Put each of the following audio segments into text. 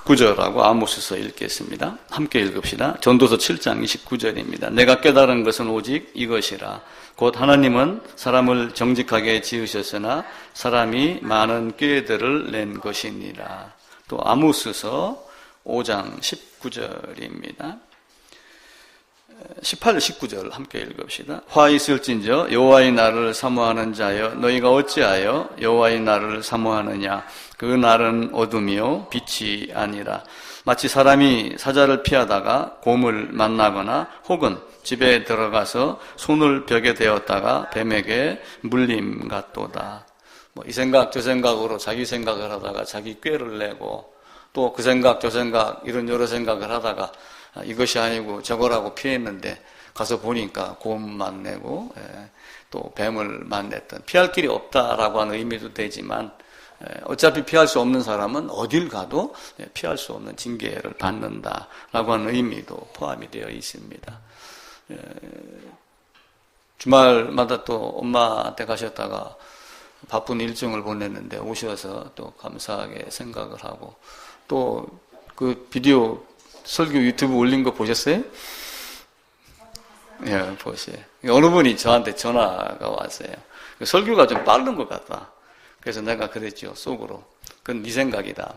19절하고 아모스서 읽겠습니다. 함께 읽읍시다. 전도서 7장 29절입니다. 내가 깨달은 것은 오직 이것이라. 곧 하나님은 사람을 정직하게 지으셨으나 사람이 많은 꾀들을 낸 것이니라. 또 아모스서 5장 19절입니다. 18, 19절 함께 읽읍시다. 화 있을진저 여호와의 날을 사모하는 자여 너희가 어찌하여 여호와의 날을 사모하느냐. 그 날은 어둠이요 빛이 아니라. 마치 사람이 사자를 피하다가 곰을 만나거나 혹은 집에 들어가서 손을 벽에 대었다가 뱀에게 물림 같도다. 이 생각 저 생각으로 자기 생각을 하다가 자기 꾀를 내고 또 그 생각 저 생각 이런 여러 생각을 하다가 이것이 아니고 저거라고 피했는데 가서 보니까 곰 만나고 또 뱀을 만났던, 피할 길이 없다라고 하는 의미도 되지만 어차피 피할 수 없는 사람은 어딜 가도 피할 수 없는 징계를 받는다라고 하는 의미도 포함이 되어 있습니다. 주말마다 또 엄마한테 가셨다가 바쁜 일정을 보냈는데 오셔서 또 감사하게 생각을 하고, 또 그 비디오 설교 유튜브 올린 거 보셨어요? 예, 보세요. 어느 분이 저한테 전화가 왔어요. 설교가 좀 빠른 것 같다. 그래서 내가 그랬죠, 속으로. 그건 네 생각이다.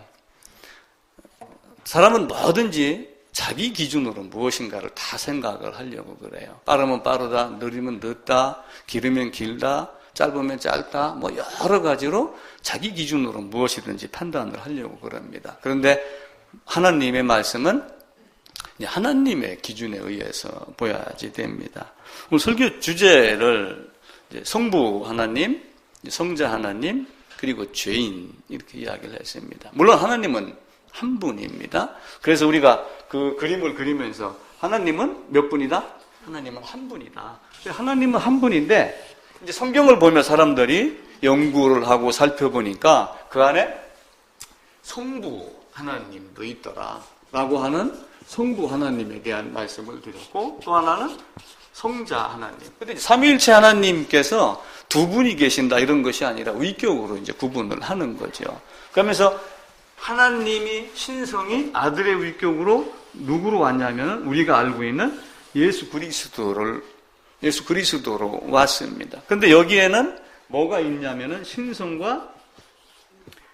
사람은 뭐든지 자기 기준으로 무엇인가를 다 생각을 하려고 그래요. 빠르면 빠르다, 느리면 늦다, 길으면 길다, 짧으면 짧다, 뭐 여러 가지로 자기 기준으로 무엇이든지 판단을 하려고 그럽니다. 그런데 하나님의 말씀은 하나님의 기준에 의해서 보여야지 됩니다. 오늘 설교 주제를 성부 하나님, 성자 하나님, 그리고 죄인 이렇게 이야기를 했습니다. 물론 하나님은 한 분입니다. 그래서 우리가 그 그림을 그리면서 하나님은 몇 분이다? 하나님은 한 분이다. 하나님은 한 분인데 이제 성경을 보면 사람들이 연구를 하고 살펴보니까 그 안에 성부 하나님도 있더라 라고 하는 성부 하나님에 대한 말씀을 드렸고, 또 하나는 성자 하나님. 근데 삼위일체 하나님께서 두 분이 계신다 이런 것이 아니라 위격으로 이제 구분을 하는 거죠. 그러면서 하나님이 신성이 아들의 위격으로 누구로 왔냐면 우리가 알고 있는 예수 그리스도로 왔습니다. 그런데 여기에는 뭐가 있냐면은 신성과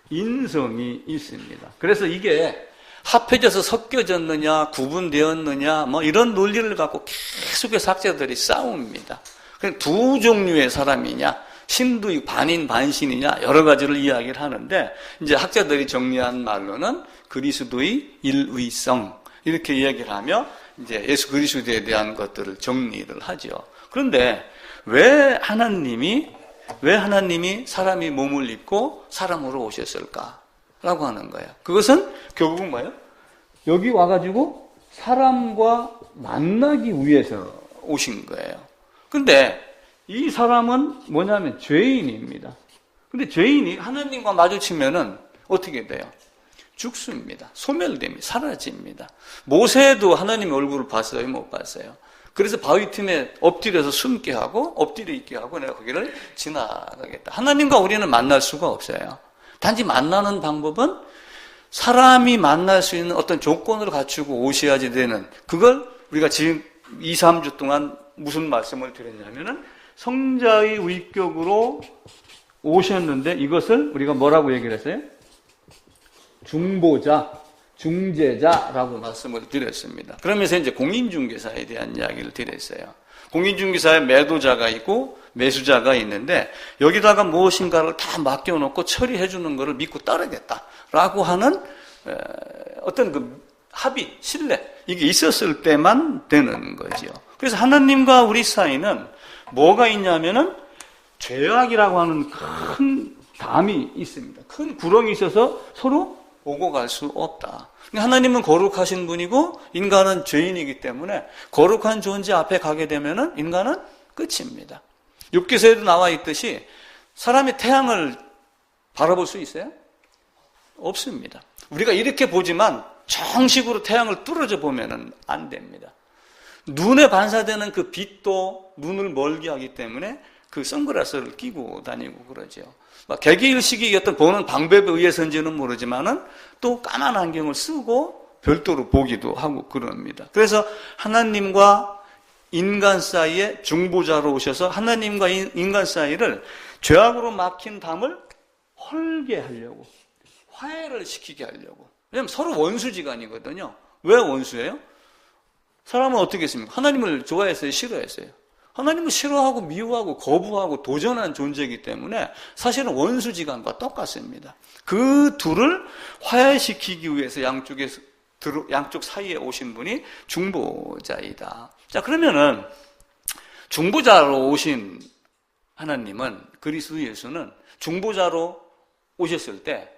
인성이 있습니다. 그래서 이게 합해져서 섞여졌느냐, 구분되었느냐, 뭐 이런 논리를 갖고 계속해서 학자들이 싸웁니다. 두 종류의 사람이냐, 신도 반인 반신이냐, 여러 가지를 이야기를 하는데, 이제 학자들이 정리한 말로는 그리스도의 일위성, 이렇게 이야기를 하며, 이제 예수 그리스도에 대한 것들을 정리를 하죠. 그런데 왜 하나님이 사람이 몸을 입고 사람으로 오셨을까? 라고 하는 거예요. 그것은 결국은 뭐예요? 여기 와가지고 사람과 만나기 위해서 오신 거예요. 근데 이 사람은 뭐냐면 죄인입니다. 근데 죄인이 하나님과 마주치면은 어떻게 돼요? 죽습니다. 소멸됩니다. 사라집니다. 모세도 하나님의 얼굴을 봤어요? 못 봤어요? 그래서 바위 틈에 엎드려서 숨게 하고 엎드려 있게 하고 내가 거기를 지나가겠다. 하나님과 우리는 만날 수가 없어요. 단지 만나는 방법은 사람이 만날 수 있는 어떤 조건을 갖추고 오셔야지 되는, 그걸 우리가 지금 2, 3주 동안 무슨 말씀을 드렸냐면은 성자의 위격으로 오셨는데 이것을 우리가 뭐라고 얘기를 했어요? 중보자, 중재자라고 말씀을 드렸습니다. 그러면서 이제 공인중개사에 대한 이야기를 드렸어요. 공인중개사에 매도자가 있고 매수자가 있는데 여기다가 무엇인가를 다 맡겨놓고 처리해 주는 것을 믿고 따르겠다라고 하는 어떤 그 합의, 신뢰, 이게 있었을 때만 되는 거죠. 그래서 하나님과 우리 사이는 뭐가 있냐면은 죄악이라고 하는 큰 담이 있습니다. 큰 구렁이 있어서 서로 오고 갈 수 없다. 하나님은 거룩하신 분이고 인간은 죄인이기 때문에 거룩한 존재 앞에 가게 되면은 인간은 끝입니다. 욥기서에도 나와 있듯이 사람이 태양을 바라볼 수 있어요? 없습니다. 우리가 이렇게 보지만 정식으로 태양을 뚫어져 보면은 안 됩니다. 눈에 반사되는 그 빛도 눈을 멀게 하기 때문에 그 선글라스를 끼고 다니고 그러죠. 개기일식이 어떤 보는 방법에 의해서인지는 모르지만은 또 까만 안경을 쓰고 별도로 보기도 하고 그럽니다. 그래서 하나님과 인간 사이에 중보자로 오셔서 하나님과 인간 사이를 죄악으로 막힌 담을 헐게 하려고, 화해를 시키게 하려고. 왜냐하면 서로 원수지간이거든요. 왜 원수예요? 사람은 어떻게 했습니까? 하나님을 좋아했어요? 싫어했어요? 하나님을 싫어하고 미워하고 거부하고 도전한 존재이기 때문에 사실은 원수지간과 똑같습니다. 그 둘을 화해시키기 위해서 양쪽 사이에 오신 분이 중보자이다. 자, 그러면은 중보자로 오신 하나님은, 그리스도 예수는 중보자로 오셨을 때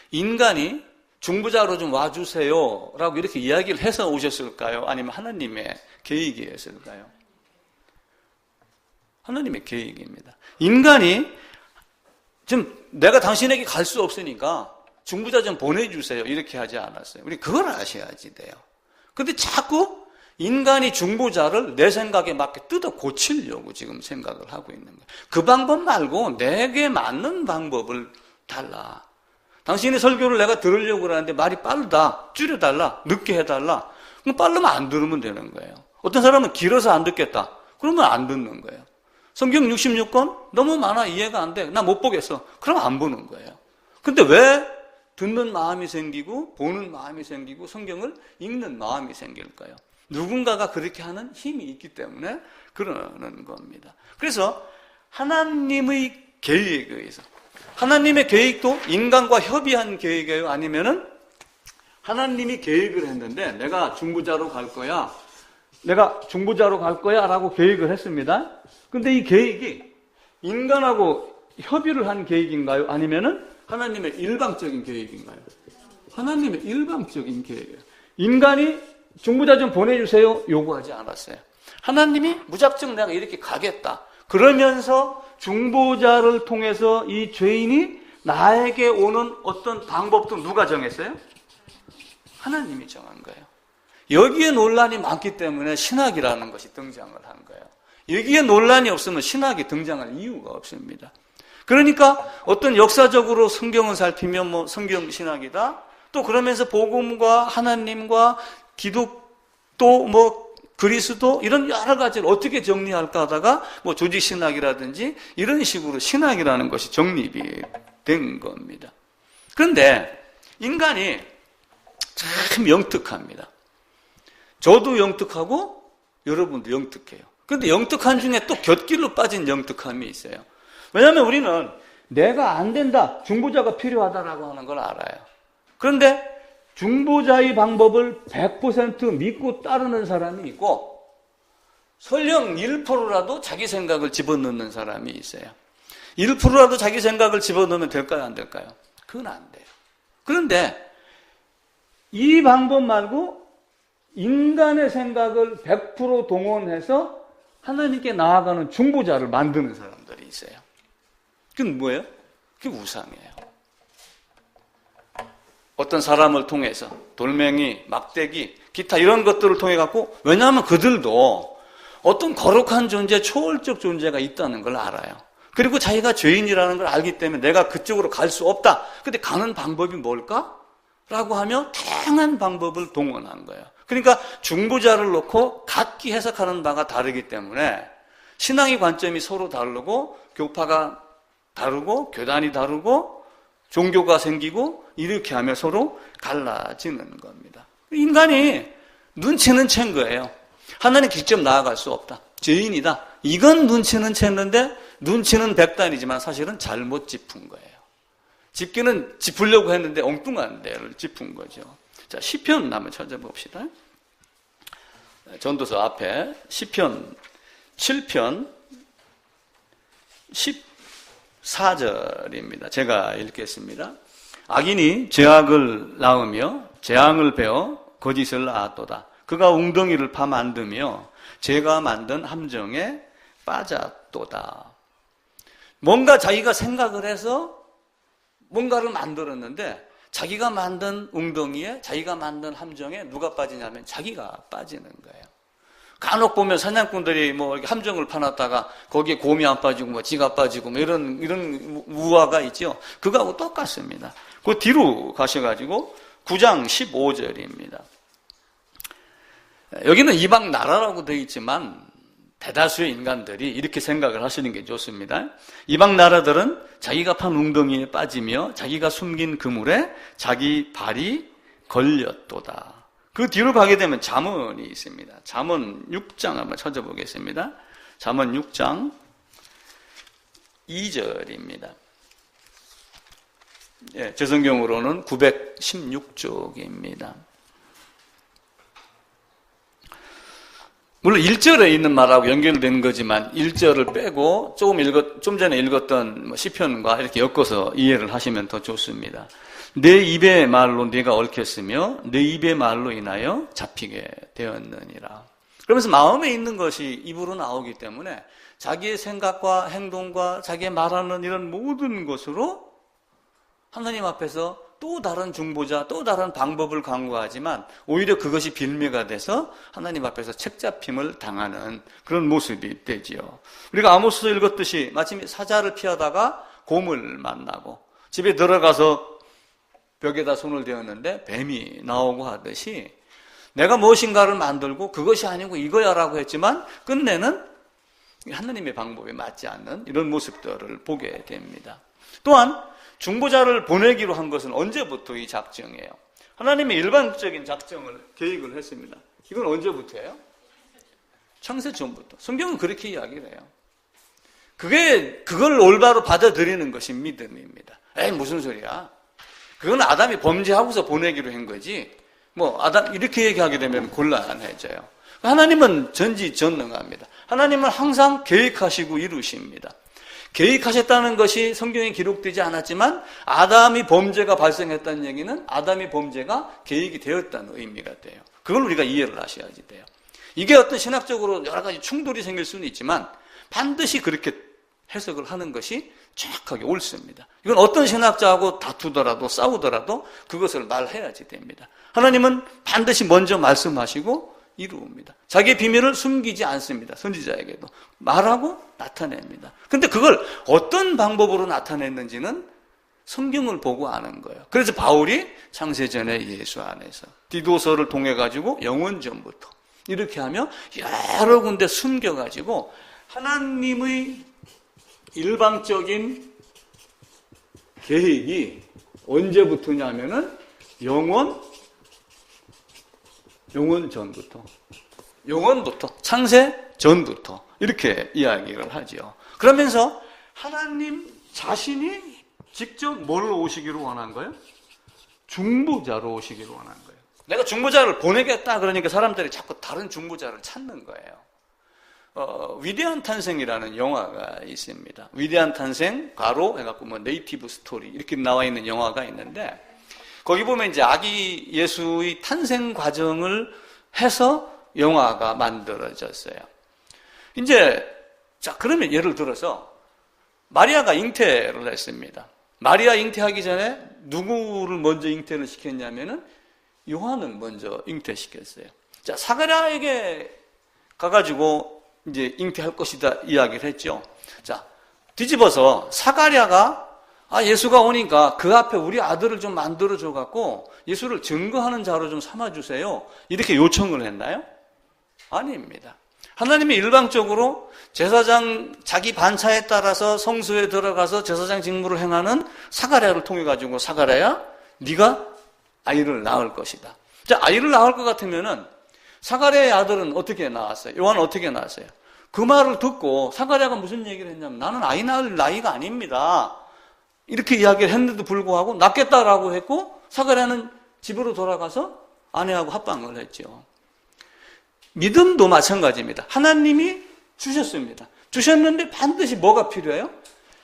인간이 중보자로 좀 와주세요 라고 이렇게 이야기를 해서 오셨을까요? 아니면 하나님의 계획이었을까요? 하나님의 계획입니다. 인간이 지금 내가 당신에게 갈 수 없으니까 중보자 좀 보내주세요 이렇게 하지 않았어요. 우리 그걸 아셔야지 돼요. 근데 자꾸 인간이 중보자를 내 생각에 맞게 뜯어 고치려고 지금 생각을 하고 있는 거예요. 그 방법 말고 내게 맞는 방법을 달라. 당신의 설교를 내가 들으려고 그러는데 말이 빠르다, 줄여달라, 늦게 해달라. 그럼 빠르면 안 들으면 되는 거예요. 어떤 사람은 길어서 안 듣겠다. 그러면 안 듣는 거예요. 성경 66권 너무 많아, 이해가 안 돼, 나 못 보겠어. 그럼 안 보는 거예요. 근데 왜 듣는 마음이 생기고 보는 마음이 생기고 성경을 읽는 마음이 생길까요? 누군가가 그렇게 하는 힘이 있기 때문에 그러는 겁니다. 그래서 하나님의 계획에 의해서, 하나님의 계획도 인간과 협의한 계획이에요? 아니면은 하나님이 계획을 했는데 내가 중보자로 갈 거야, 내가 중보자로 갈 거야 라고 계획을 했습니다. 근데 이 계획이 인간하고 협의를 한 계획인가요? 아니면은 하나님의 일방적인 계획인가요? 하나님의 일방적인 계획이에요. 인간이 중보자 좀 보내주세요 요구하지 않았어요. 하나님이 무작정 내가 이렇게 가겠다 그러면서 중보자를 통해서 이 죄인이 나에게 오는 어떤 방법도 누가 정했어요? 하나님이 정한 거예요. 여기에 논란이 많기 때문에 신학이라는 것이 등장을 한 거예요. 여기에 논란이 없으면 신학이 등장할 이유가 없습니다. 그러니까 어떤 역사적으로 성경을 살피면 뭐 성경 신학이다, 또 그러면서 복음과 하나님과 기독교, 뭐 그리스도, 이런 여러 가지를 어떻게 정리할까 하다가 뭐 조직신학이라든지 이런 식으로 신학이라는 것이 정립이 된 겁니다. 그런데 인간이 참 영특합니다. 저도 영특하고 여러분도 영특해요. 그런데 영특한 중에 또 곁길로 빠진 영특함이 있어요. 왜냐하면 우리는 내가 안 된다, 중보자가 필요하다라고 하는 걸 알아요. 그런데 중보자의 방법을 100% 믿고 따르는 사람이 있고 설령 1%라도 자기 생각을 집어넣는 사람이 있어요. 1%라도 자기 생각을 집어넣으면 될까요? 안 될까요? 그건 안 돼요. 그런데 이 방법 말고 인간의 생각을 100% 동원해서 하나님께 나아가는 중보자를 만드는 사람들이 있어요. 그건 뭐예요? 그게 우상이에요. 어떤 사람을 통해서 돌멩이, 막대기, 기타 이런 것들을 통해 갖고, 왜냐하면 그들도 어떤 거룩한 존재, 초월적 존재가 있다는 걸 알아요. 그리고 자기가 죄인이라는 걸 알기 때문에 내가 그쪽으로 갈 수 없다. 근데 가는 방법이 뭘까? 라고 하며 다양한 방법을 동원한 거예요. 그러니까 중보자를 놓고 각기 해석하는 바가 다르기 때문에 신앙의 관점이 서로 다르고 교파가 다르고 교단이 다르고 종교가 생기고 이렇게 하며 서로 갈라지는 겁니다. 인간이 눈치는 챈 거예요. 하나님 직접 나아갈 수 없다, 죄인이다, 이건 눈치는 챘는데 눈치는 백단이지만 사실은 잘못 짚은 거예요. 짚기는 짚으려고 했는데 엉뚱한 데를 짚은 거죠. 자, 시편 한번 찾아봅시다. 전도서 앞에 시편 7편 14절입니다. 제가 읽겠습니다. 악인이 죄악을 낳으며 재앙을 베어 거짓을 낳았도다. 그가 웅덩이를 파 만드며 죄가 만든 함정에 빠졌도다. 뭔가 자기가 생각을 해서 뭔가를 만들었는데 자기가 만든 웅덩이에, 자기가 만든 함정에 누가 빠지냐면 자기가 빠지는 거예요. 간혹 보면 사냥꾼들이 뭐 이렇게 함정을 파놨다가 거기에 곰이 안 빠지고 뭐 지가 빠지고 뭐 이런 우화가 있죠. 그거하고 똑같습니다. 그 뒤로 가셔가지고 9장 15절입니다. 여기는 이방 나라라고 되어 있지만 대다수의 인간들이 이렇게 생각을 하시는 게 좋습니다. 이방 나라들은 자기가 판 웅덩이에 빠지며 자기가 숨긴 그물에 자기 발이 걸렸도다. 그 뒤로 가게 되면 잠언이 있습니다. 잠언 6장 한번 찾아보겠습니다. 잠언 6장 2절입니다. 예, 제 성경으로는 916쪽입니다. 물론 1절에 있는 말하고 연결된 거지만 1절을 빼고 좀 전에 읽었던 시편과 이렇게 엮어서 이해를 하시면 더 좋습니다. 내 입의 말로 네가 얽혔으며 내 입의 말로 인하여 잡히게 되었느니라. 그러면서 마음에 있는 것이 입으로 나오기 때문에 자기의 생각과 행동과 자기의 말하는 이런 모든 것으로 하나님 앞에서 또 다른 중보자, 또 다른 방법을 강구하지만 오히려 그것이 빌미가 돼서 하나님 앞에서 책잡힘을 당하는 그런 모습이 되지요. 우리가 아모스 읽었듯이 마침 사자를 피하다가 곰을 만나고 집에 들어가서 벽에다 손을 대었는데 뱀이 나오고 하듯이 내가 무엇인가를 만들고 그것이 아니고 이거야라고 했지만 끝내는 하나님의 방법에 맞지 않는 이런 모습들을 보게 됩니다. 또한 중보자를 보내기로 한 것은 언제부터 이 작정이에요? 하나님의 일반적인 계획을 했습니다. 이건 언제부터예요? 창세 전부터. 성경은 그렇게 이야기를 해요. 그걸 올바로 받아들이는 것이 믿음입니다. 에이, 무슨 소리야? 그건 아담이 범죄하고서 보내기로 한 거지. 아담, 이렇게 얘기하게 되면 곤란해져요. 하나님은 전지전능합니다. 하나님은 항상 계획하시고 이루십니다. 계획하셨다는 것이 성경에 기록되지 않았지만 아담이 범죄가 발생했다는 얘기는 아담이 범죄가 계획이 되었다는 의미가 돼요. 그걸 우리가 이해를 하셔야지 돼요. 이게 어떤 신학적으로 여러 가지 충돌이 생길 수는 있지만 반드시 그렇게 해석을 하는 것이 정확하게 옳습니다. 이건 어떤 신학자하고 다투더라도 싸우더라도 그것을 말해야지 됩니다. 하나님은 반드시 먼저 말씀하시고 이루옵니다. 자기의 비밀을 숨기지 않습니다. 선지자에게도 말하고 나타냅니다. 근데 그걸 어떤 방법으로 나타냈는지는 성경을 보고 아는 거예요. 그래서 바울이 창세전에 예수 안에서 디도서를 통해 가지고 영원전부터 이렇게 하며 여러 군데 숨겨가지고 하나님의 일방적인 계획이 언제부터냐 하면은 영원부터 창세 전부터 이렇게 이야기를 하죠. 그러면서 하나님 자신이 직접 뭘로 오시기를 원한 거예요? 중보자로 오시기를 원한 거예요. 내가 중보자를 보내겠다 그러니까 사람들이 자꾸 다른 중보자를 찾는 거예요. 위대한 탄생이라는 영화가 있습니다. 위대한 탄생, 가로 해갖고 네이티브 스토리 이렇게 나와 있는 영화가 있는데 거기 보면 이제 아기 예수의 탄생 과정을 해서 영화가 만들어졌어요. 자, 그러면 예를 들어서 마리아가 잉태를 했습니다. 마리아 잉태하기 전에 누구를 먼저 잉태를 시켰냐면은 요한을 먼저 잉태시켰어요. 자, 사가랴에게 가가지고 이제 잉태할 것이다 이야기를 했죠. 자, 뒤집어서 사가랴가 예수가 오니까 그 앞에 우리 아들을 좀 만들어줘 갖고 예수를 증거하는 자로 좀 삼아주세요. 이렇게 요청을 했나요? 아닙니다. 하나님이 일방적으로 제사장 자기 반차에 따라서 성소에 들어가서 제사장 직무를 행하는 사가랴를 통해 가지고 사가랴야 네가 아이를 낳을 것이다. 자, 아이를 낳을 것 같으면은 사가랴의 아들은 어떻게 낳았어요? 요한은 어떻게 낳았어요? 그 말을 듣고 사가랴가 무슨 얘기를 했냐면 나는 아이 낳을 나이가 아닙니다. 이렇게 이야기를 했는데도 불구하고 낳겠다라고 했고 사가랴는 집으로 돌아가서 아내하고 합방을 했죠. 믿음도 마찬가지입니다. 하나님이 주셨습니다. 주셨는데 반드시 뭐가 필요해요?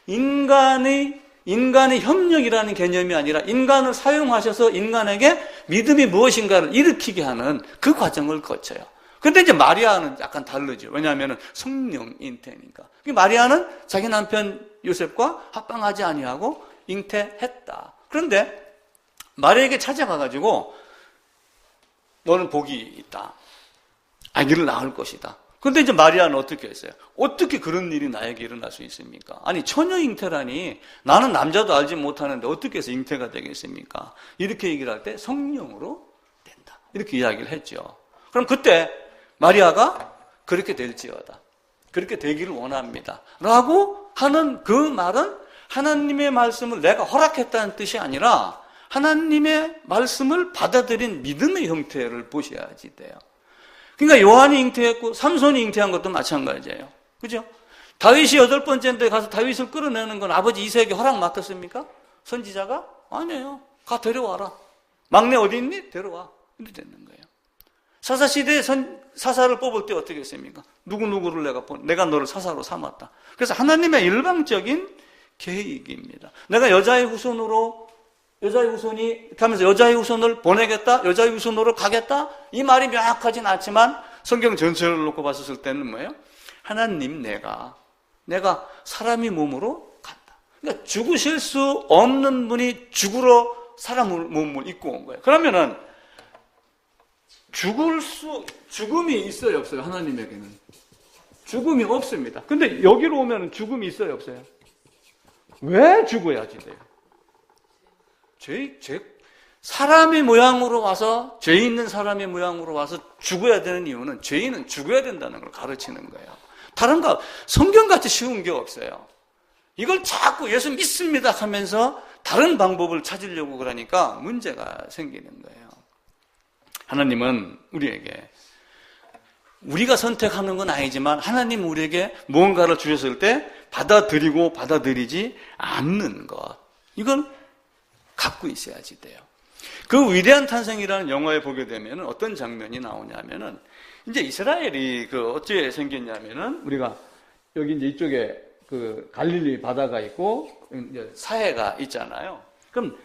인간의 협력이라는 개념이 아니라 인간을 사용하셔서 인간에게 믿음이 무엇인가를 일으키게 하는 그 과정을 거쳐요. 근데 이제 마리아는 약간 다르죠. 왜냐하면 성령 잉태니까. 마리아는 자기 남편 요셉과 합방하지 아니하고 잉태했다. 그런데 마리아에게 찾아가가지고 너는 복이 있다. 아기를 낳을 것이다. 그런데 이제 마리아는 어떻게 했어요? 어떻게 그런 일이 나에게 일어날 수 있습니까? 아니, 처녀 잉태라니 나는 남자도 알지 못하는데 어떻게 해서 잉태가 되겠습니까? 이렇게 얘기를 할 때 성령으로 된다. 이렇게 이야기를 했죠. 그럼 그때 마리아가 그렇게 될지어다. 그렇게 되기를 원합니다. 라고 하는 그 말은 하나님의 말씀을 내가 허락했다는 뜻이 아니라 하나님의 말씀을 받아들인 믿음의 형태를 보셔야지 돼요. 그러니까 요한이 잉태했고 삼손이 잉태한 것도 마찬가지예요. 그죠? 다윗이 8번째인데 가서 다윗을 끌어내는 건 아버지 이새에게 허락 맡았습니까? 선지자가? 아니에요. 가 데려와라. 막내 어디 있니? 데려와. 이렇게 되는 거예요. 사사시대에 사사를 뽑을 때 어떻게 했습니까? 누구누구를 내가 너를 사사로 삼았다. 그래서 하나님의 일방적인 계획입니다. 내가 여자의 후손이 가면서 여자의 후손을 보내겠다, 여자의 후손으로 가겠다, 이 말이 명확하진 않지만 성경 전체를 놓고 봤을 때는 뭐예요? 하나님 내가 사람의 몸으로 간다. 그러니까 죽으실 수 없는 분이 죽으러 사람 몸을 입고 온 거예요. 그러면은 죽음이 있어요, 없어요? 하나님에게는 죽음이 없습니다. 근데 여기로 오면 죽음이 있어요, 없어요? 왜 죽어야지 돼요? 사람의 모양으로 와서, 죄 있는 사람의 모양으로 와서 죽어야 되는 이유는 죄인은 죽어야 된다는 걸 가르치는 거예요. 다른 거, 성경같이 쉬운 게 없어요. 이걸 자꾸 예수 믿습니다 하면서 다른 방법을 찾으려고 그러니까 문제가 생기는 거예요. 하나님은 우리가 선택하는 건 아니지만 하나님은 우리에게 무언가를 주셨을 때 받아들이고 받아들이지 않는 것. 이건 갖고 있어야지 돼요. 그 위대한 탄생이라는 영화에 보게 되면 어떤 장면이 나오냐면은 이제 이스라엘이 어찌 생겼냐면은 우리가 여기 이제 이쪽에 갈릴리 바다가 있고 이제 사해가 있잖아요. 그럼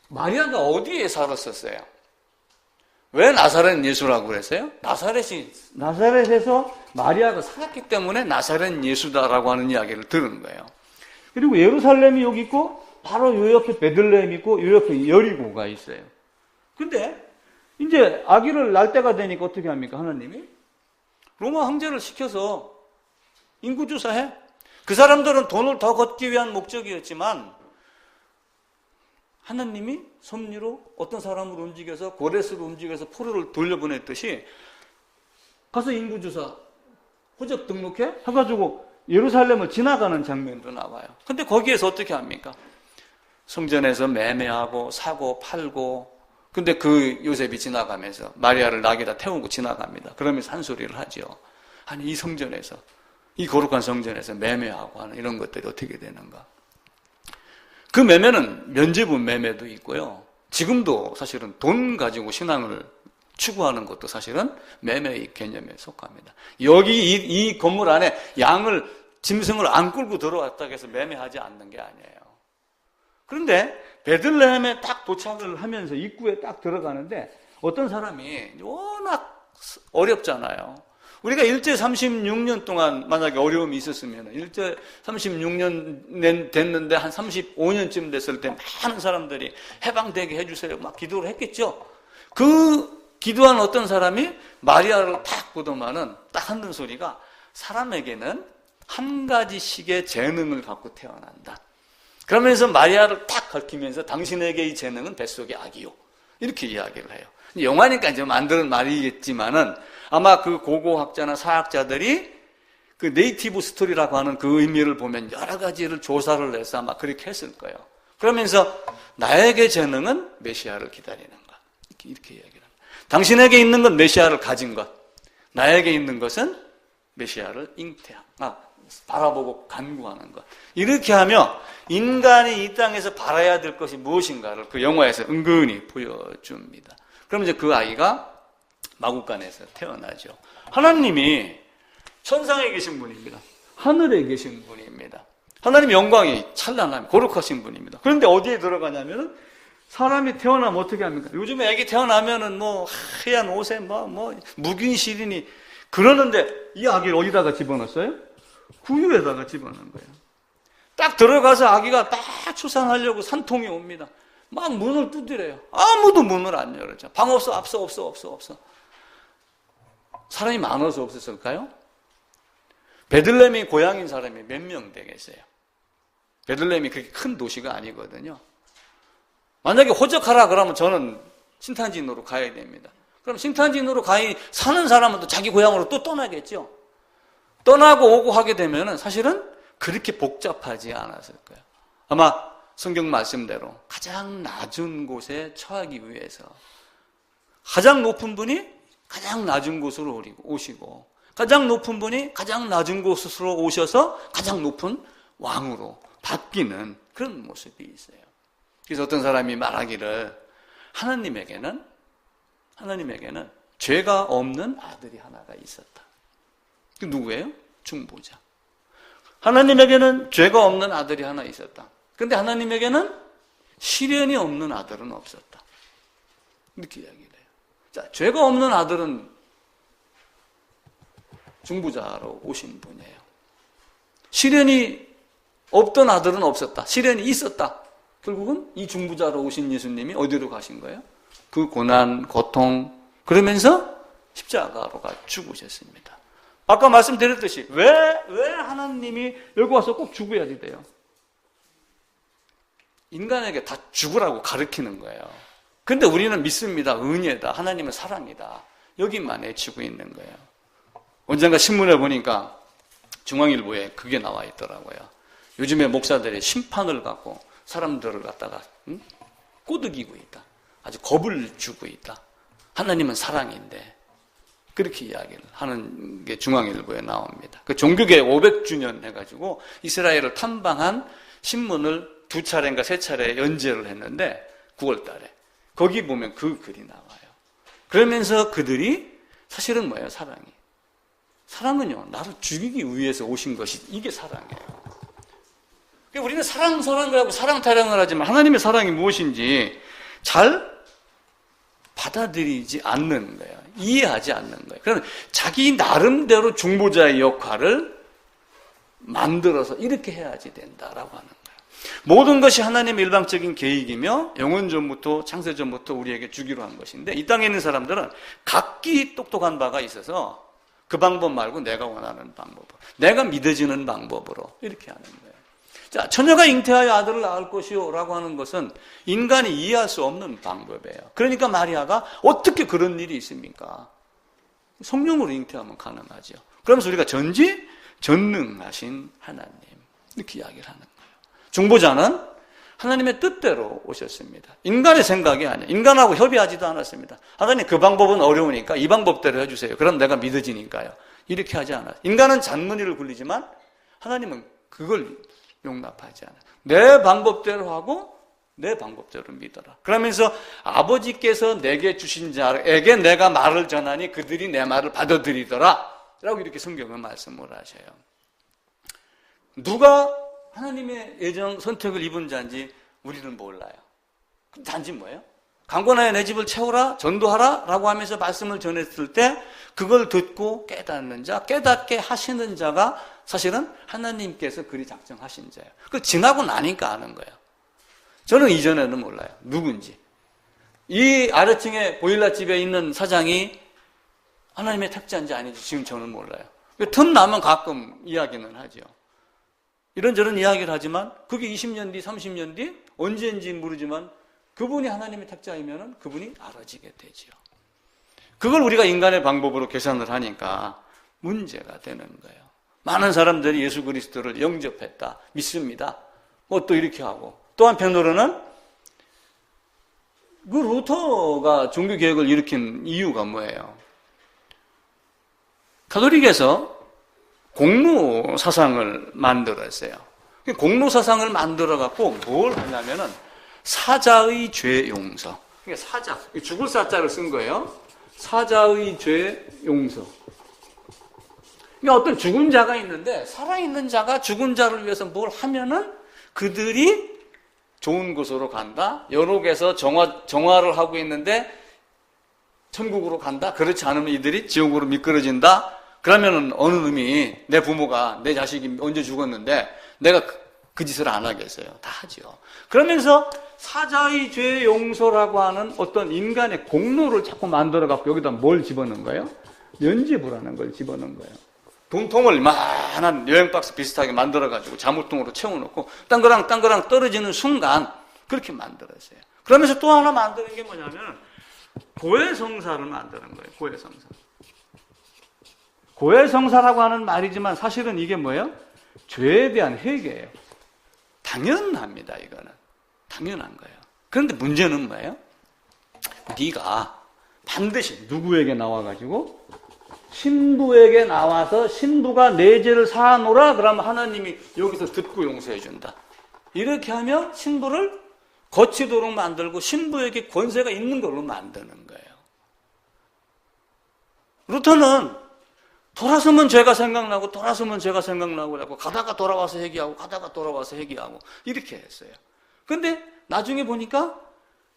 마리아가 어디에 살았었어요? 왜 나사렛 예수라고 그랬어요? 나사렛에서 마리아가 살았기 때문에 나사렛 예수다라고 하는 이야기를 들은 거예요. 그리고 예루살렘이 여기 있고 바로 요 옆에 베들레헴 있고 요 옆에 여리고가 있어요. 근데 이제 아기를 낳을 때가 되니까 어떻게 합니까? 하나님이 로마 황제를 시켜서 인구조사해. 그 사람들은 돈을 더 걷기 위한 목적이었지만 하나님이 섭리로 어떤 사람을 움직여서 고레스로 움직여서 포로를 돌려보냈듯이 가서 인구조사 호적 등록해 해가지고 예루살렘을 지나가는 장면도 나와요. 근데 거기에서 어떻게 합니까? 성전에서 매매하고 사고 팔고, 근데 그 요셉이 지나가면서 마리아를 낙에다 태우고 지나갑니다. 그러면서 한 소리를 하죠. 아니 이 성전에서, 이 거룩한 성전에서 매매하고 하는 이런 것들이 어떻게 되는가? 그 매매는 면제부 매매도 있고요. 지금도 사실은 돈 가지고 신앙을 추구하는 것도 사실은 매매의 개념에 속합니다. 여기 이 건물 안에 짐승을 안 끌고 들어왔다고 해서 매매하지 않는 게 아니에요. 그런데 베들레헴에 딱 도착을 하면서 입구에 딱 들어가는데 어떤 사람이 워낙 어렵잖아요. 우리가 일제 36년 동안 만약에 어려움이 있었으면 일제 36년 됐는데 한 35년쯤 됐을 때 많은 사람들이 해방되게 해주세요 막 기도를 했겠죠. 그 기도한 어떤 사람이 마리아를 딱 보더만은 딱 하는 소리가 사람에게는 한 가지씩의 재능을 갖고 태어난다. 그러면서 마리아를 딱 가리키면서 당신에게 이 재능은 뱃속의 아기요. 이렇게 이야기를 해요. 영화니까 이제 만드는 말이겠지만은 아마 그 고고학자나 사학자들이 그 네이티브 스토리라고 하는 그 의미를 보면 여러 가지를 조사를 해서 아마 그렇게 했을 거예요. 그러면서 나에게 재능은 메시아를 기다리는 것. 이렇게 이야기를 합니다. 당신에게 있는 건 메시아를 가진 것. 나에게 있는 것은 메시아를 바라보고 간구하는 것. 이렇게 하며 인간이 이 땅에서 바라야 될 것이 무엇인가를 그 영화에서 은근히 보여줍니다. 그럼 이제 그 아이가 마구간에서 태어나죠. 하나님이 천상에 계신 분입니다. 하늘에 계신 분입니다. 하나님의 영광이 찬란한 거룩하신 분입니다. 그런데 어디에 들어가냐면은 사람이 태어나면 어떻게 합니까? 요즘에 애기 태어나면은 뭐 하얀 옷에 뭐 묵인 시린이 그러는데 이 아기를 어디다가 집어넣었어요? 구유에다가 집어넣은 거예요. 딱 들어가서 아기가 딱 출산하려고 산통이 옵니다. 막 문을 두드려요. 아무도 문을 안 열어줘. 방 없어. 사람이 많아서 없었을까요? 베들레헴이 고향인 사람이 몇 명 되겠어요? 베들레헴이 그렇게 큰 도시가 아니거든요. 만약에 호적하라 그러면 저는 신탄진으로 가야 됩니다. 그럼 신탄진으로 사는 사람은 또 자기 고향으로 또 떠나겠죠. 떠나고 오고 하게 되면 사실은 그렇게 복잡하지 않았을 거예요. 아마 성경 말씀대로 가장 낮은 곳에 처하기 위해서 가장 높은 분이 가장 낮은 곳으로 오시고 가장 높은 분이 가장 낮은 곳으로 오셔서 가장 높은 왕으로 바뀌는 그런 모습이 있어요. 그래서 어떤 사람이 말하기를 하나님에게는 죄가 없는 아들이 하나가 있었다. 그 누구예요? 중보자. 하나님에게는 죄가 없는 아들이 하나 있었다. 그런데 하나님에게는 시련이 없는 아들은 없었다. 이렇게 이야기를 해요. 자, 죄가 없는 아들은 중보자로 오신 분이에요. 시련이 없던 아들은 없었다. 시련이 있었다. 결국은 이 중보자로 오신 예수님이 어디로 가신 거예요? 그 고난, 고통, 그러면서 십자가로 죽으셨습니다. 아까 말씀드렸듯이 왜 하나님이 여기 와서 꼭 죽어야 돼요? 인간에게 다 죽으라고 가르치는 거예요. 근데 우리는 믿습니다. 은혜다. 하나님은 사랑이다. 여기만 외치고 있는 거예요. 언젠가 신문에 보니까 중앙일보에 그게 나와 있더라고요. 요즘에 목사들이 심판을 갖고 사람들을 갖다가 꼬드기고 있다. 아주 겁을 주고 있다. 하나님은 사랑인데 그렇게 이야기를 하는 게 중앙일보에 나옵니다. 그 종교개혁 500주년 해가지고 이스라엘을 탐방한 신문을 2차례인가 3차례 연재를 했는데 9월 달에 거기 보면 그 글이 나와요. 그러면서 그들이 사실은 뭐예요? 사랑은요 나를 죽이기 위해서 오신 것이 이게 사랑이에요. 우리는 사랑이라고 사랑 타령을 하지만 하나님의 사랑이 무엇인지 잘 받아들이지 않는 거예요. 이해하지 않는 거예요. 그러면 자기 나름대로 중보자의 역할을 만들어서 이렇게 해야지 된다라고 하는 거예요. 모든 것이 하나님의 일방적인 계획이며 영원전부터 창세전부터 우리에게 주기로 한 것인데 이 땅에 있는 사람들은 각기 똑똑한 바가 있어서 그 방법 말고 내가 원하는 방법으로, 내가 믿어지는 방법으로 이렇게 하는 거예요. 자, 처녀가 잉태하여 아들을 낳을 것이요 라고 하는 것은 인간이 이해할 수 없는 방법이에요. 그러니까 마리아가 어떻게 그런 일이 있습니까? 성령으로 잉태하면 가능하죠. 그러면서 우리가 전능하신 하나님 이렇게 이야기를 하는 거예요. 중보자는 하나님의 뜻대로 오셨습니다. 인간의 생각이 아니에요. 인간하고 협의하지도 않았습니다. 하나님 그 방법은 어려우니까 이 방법대로 해주세요. 그럼 내가 믿어지니까요. 이렇게 하지 않아요. 인간은 잔머리를 굴리지만 하나님은 그걸 용납하지 않아요. 내 방법대로 하고 내 방법대로 믿어라. 그러면서 아버지께서 내게 주신 자에게 내가 말을 전하니 그들이 내 말을 받아들이더라 라고 이렇게 성경은 말씀을 하셔요. 누가 하나님의 예정 선택을 입은 자인지 우리는 몰라요. 단지 뭐예요? 강권하여 내 집을 채우라, 전도하라 라고 하면서 말씀을 전했을 때 그걸 듣고 깨닫는 자, 깨닫게 하시는 자가 사실은 하나님께서 그리 작정하신 자예요. 그 지나고 나니까 아는 거예요. 저는 이전에는 몰라요. 누군지. 이 아래층에 보일러 집에 있는 사장이 하나님의 택자인지 아닌지 지금 저는 몰라요. 틈나면 가끔 이야기는 하죠. 이런저런 이야기를 하지만 그게 20년 뒤, 30년 뒤 언제인지 모르지만 그분이 하나님의 택자이면 그분이 알아지게 되죠. 그걸 우리가 인간의 방법으로 계산을 하니까 문제가 되는 거예요. 많은 사람들이 예수 그리스도를 영접했다, 믿습니다. 또 이렇게 하고 또 한편으로는 그 루터가 종교개혁을 일으킨 이유가 뭐예요? 가톨릭에서 공로 사상을 만들었어요. 공로 사상을 만들어갖고 뭘 하냐면은 사자의 죄 용서. 그러니까 사자, 죽을 사자를 쓴 거예요. 사자의 죄 용서. 그러니까 어떤 죽은 자가 있는데 살아있는 자가 죽은 자를 위해서 뭘 하면은 그들이 좋은 곳으로 간다. 연옥에서 정화를 하고 있는데 천국으로 간다. 그렇지 않으면 이들이 지옥으로 미끄러진다. 그러면은 어느 놈이 내 부모가 내 자식이 언제 죽었는데 내가 그 짓을 안 하겠어요. 다 하죠. 그러면서 사자의 죄 용서라고 하는 어떤 인간의 공로를 자꾸 만들어 갖고 여기다 뭘 집어넣은 거예요? 면죄부라는 걸 집어넣은 거예요. 돈통을 이만한 여행박스 비슷하게 만들어가지고 자물통으로 채워놓고 땅그랑 떨어지는 순간 그렇게 만들었어요. 그러면서 또 하나 만드는 게 뭐냐면 고해성사를 만드는 거예요. 고해성사. 고해성사라고 하는 말이지만 사실은 이게 뭐예요? 죄에 대한 회개예요. 당연합니다. 이거는. 당연한 거예요. 그런데 문제는 뭐예요? 네가 반드시 누구에게 나와가지고 신부에게 나와서 신부가 내 죄를 사하노라 그러면 하나님이 여기서 듣고 용서해 준다. 이렇게 하면 신부를 거치도록 만들고 신부에게 권세가 있는 걸로 만드는 거예요. 루터는 돌아서면 죄가 생각나고 돌아서면 죄가 생각나고 하고 가다가 돌아와서 회개하고 가다가 돌아와서 회개하고 이렇게 했어요. 근데 나중에 보니까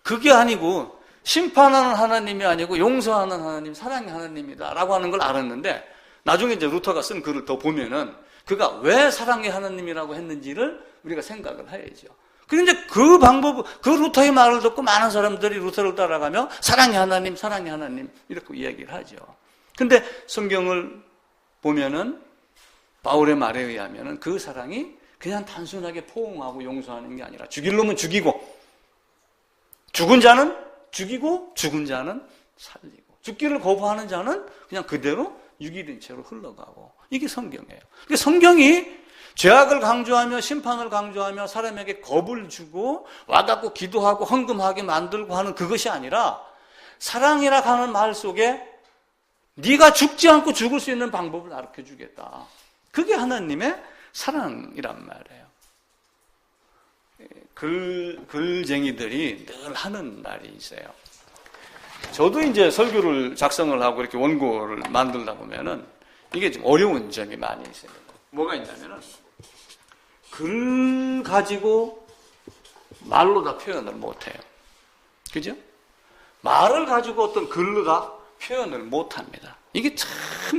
그게 아니고 심판하는 하나님이 아니고 용서하는 하나님, 사랑의 하나님이다 라고 하는 걸 알았는데 나중에 이제 루터가 쓴 글을 더 보면은 그가 왜 사랑의 하나님이라고 했는지를 우리가 생각을 해야죠. 그런데 그 방법, 그 루터의 말을 듣고 많은 사람들이 루터를 따라가며 사랑의 하나님 이렇게 이야기를 하죠. 근데 성경을 보면은 바울의 말에 의하면은 그 사랑이 그냥 단순하게 포옹하고 용서하는 게 아니라 죽일 놈은 죽이고 죽은 자는 죽이고 죽은 자는 살리고 죽기를 거부하는 자는 그냥 그대로 유기된 채로 흘러가고 이게 성경이에요. 그러니까 성경이 죄악을 강조하며 심판을 강조하며 사람에게 겁을 주고 와닿고 기도하고 헌금하게 만들고 하는 그것이 아니라 사랑이라 하는 말 속에 네가 죽지 않고 죽을 수 있는 방법을 가르쳐주겠다. 그게 하나님의 사랑이란 말이에요. 글쟁이들이 늘 하는 말이 있어요. 저도 이제 설교를 작성을 하고 이렇게 원고를 만들다 보면은 이게 좀 어려운 점이 많이 있어요. 뭐가 있냐면은 글 가지고 말로 다 표현을 못 해요. 그죠? 말을 가지고 어떤 글로 다 표현을 못 합니다. 이게 참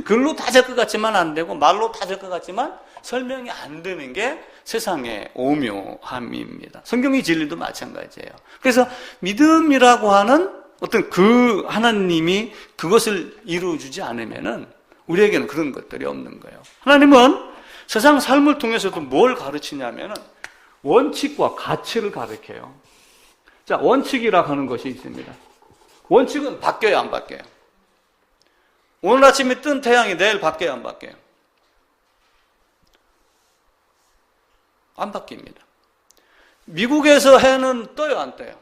글로 다 될 것 같지만 안 되고 말로 다 될 것 같지만 설명이 안 되는 게 세상의 오묘함입니다. 성경의 진리도 마찬가지예요. 그래서 믿음이라고 하는 어떤 그 하나님이 그것을 이루어주지 않으면은 우리에게는 그런 것들이 없는 거예요. 하나님은 세상 삶을 통해서도 뭘 가르치냐면은 원칙과 가치를 가르쳐요. 자, 원칙이라고 하는 것이 있습니다. 원칙은 바뀌어요, 안 바뀌어요? 오늘 아침에 뜬 태양이 내일 바뀌어요, 안 바뀌어요? 안 바뀝니다. 미국에서 해는 떠요, 안 떠요?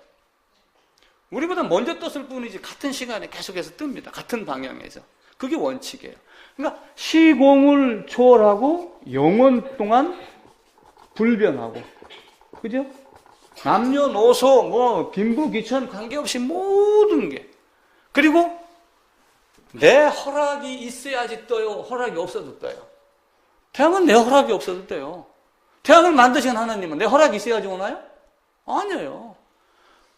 우리보다 먼저 떴을 뿐이지 같은 시간에 계속해서 뜹니다. 같은 방향에서. 그게 원칙이에요. 그러니까 시공을 초월하고 영원 동안 불변하고, 그죠? 남녀노소, 빈부 귀천 관계없이 모든 게. 그리고 내 허락이 있어야지 떠요. 허락이 없어도 떠요. 태양은 내 허락이 없어도 떠요. 태양을 만드신 하나님은 내 허락이 있어야지 오나요? 아니에요.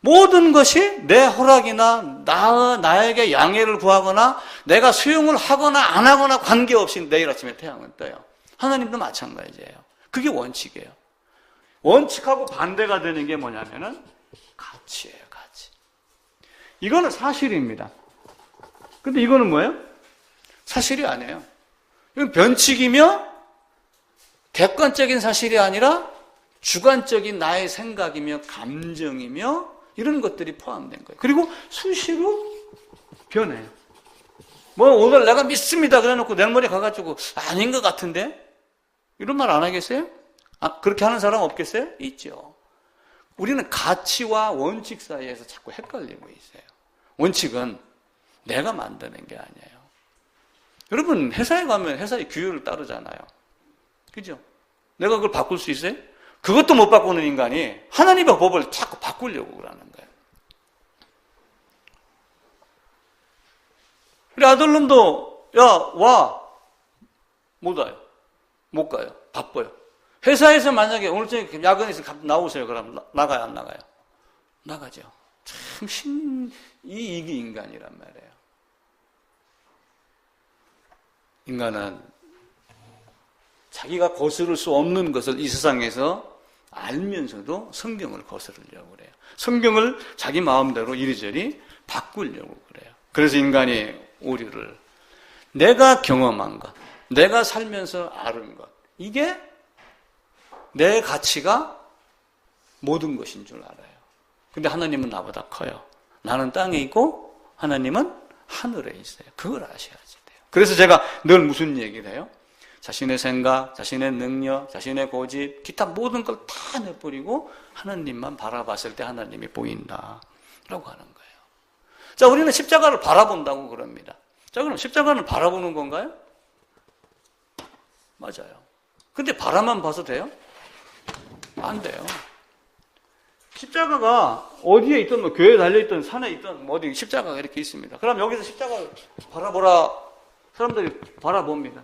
모든 것이 내 허락이나 나에게 양해를 구하거나 내가 수용을 하거나 안 하거나 관계없이 내일 아침에 태양은 떠요. 하나님도 마찬가지예요. 그게 원칙이에요. 원칙하고 반대가 되는 게 뭐냐면은 가치예요, 가치. 이거는 사실입니다. 근데 이거는 뭐예요? 사실이 아니에요. 이건 변칙이며 객관적인 사실이 아니라 주관적인 나의 생각이며 감정이며 이런 것들이 포함된 거예요. 그리고 수시로 변해요. 오늘 내가 믿습니다 그래놓고 내 머리에 가가지고 아닌 것 같은데? 이런 말 안 하겠어요? 그렇게 하는 사람 없겠어요? 있죠. 우리는 가치와 원칙 사이에서 자꾸 헷갈리고 있어요. 원칙은 내가 만드는 게 아니에요. 여러분 회사에 가면 회사의 규율을 따르잖아요. 그죠? 내가 그걸 바꿀 수 있어요? 그것도 못 바꾸는 인간이 하나님의 법을 자꾸 바꾸려고 그러는 거예요. 우리 아들놈도 와 못 와요. 못 가요. 바빠요. 회사에서 만약에 오늘 저녁에 야근에서 나오세요. 그럼 나가요, 안 나가요? 나가죠. 참 이게 인간이란 말이에요. 인간은 자기가 거스를 수 없는 것을 이 세상에서 알면서도 성경을 거스르려고 그래요. 성경을 자기 마음대로 이리저리 바꾸려고 그래요. 그래서 인간이 오류를 내가 경험한 것, 내가 살면서 아는 것, 이게 내 가치가 모든 것인 줄 알아요. 근데 하나님은 나보다 커요. 나는 땅에 있고 하나님은 하늘에 있어요. 그걸 아셔야지 돼요. 그래서 제가 늘 무슨 얘기를 해요? 자신의 생각, 자신의 능력, 자신의 고집, 기타 모든 걸 다 내버리고 하나님만 바라봤을 때 하나님이 보인다 라고 하는 거예요. 자, 우리는 십자가를 바라본다고 그럽니다. 자, 그럼 십자가는 바라보는 건가요? 맞아요. 근데 바라만 봐서 돼요? 안 돼요. 십자가가 어디에 있든 뭐 교회에 달려있든 산에 있든 뭐 어디 십자가가 이렇게 있습니다. 그럼 여기서 십자가를 바라보라. 사람들이 바라봅니다.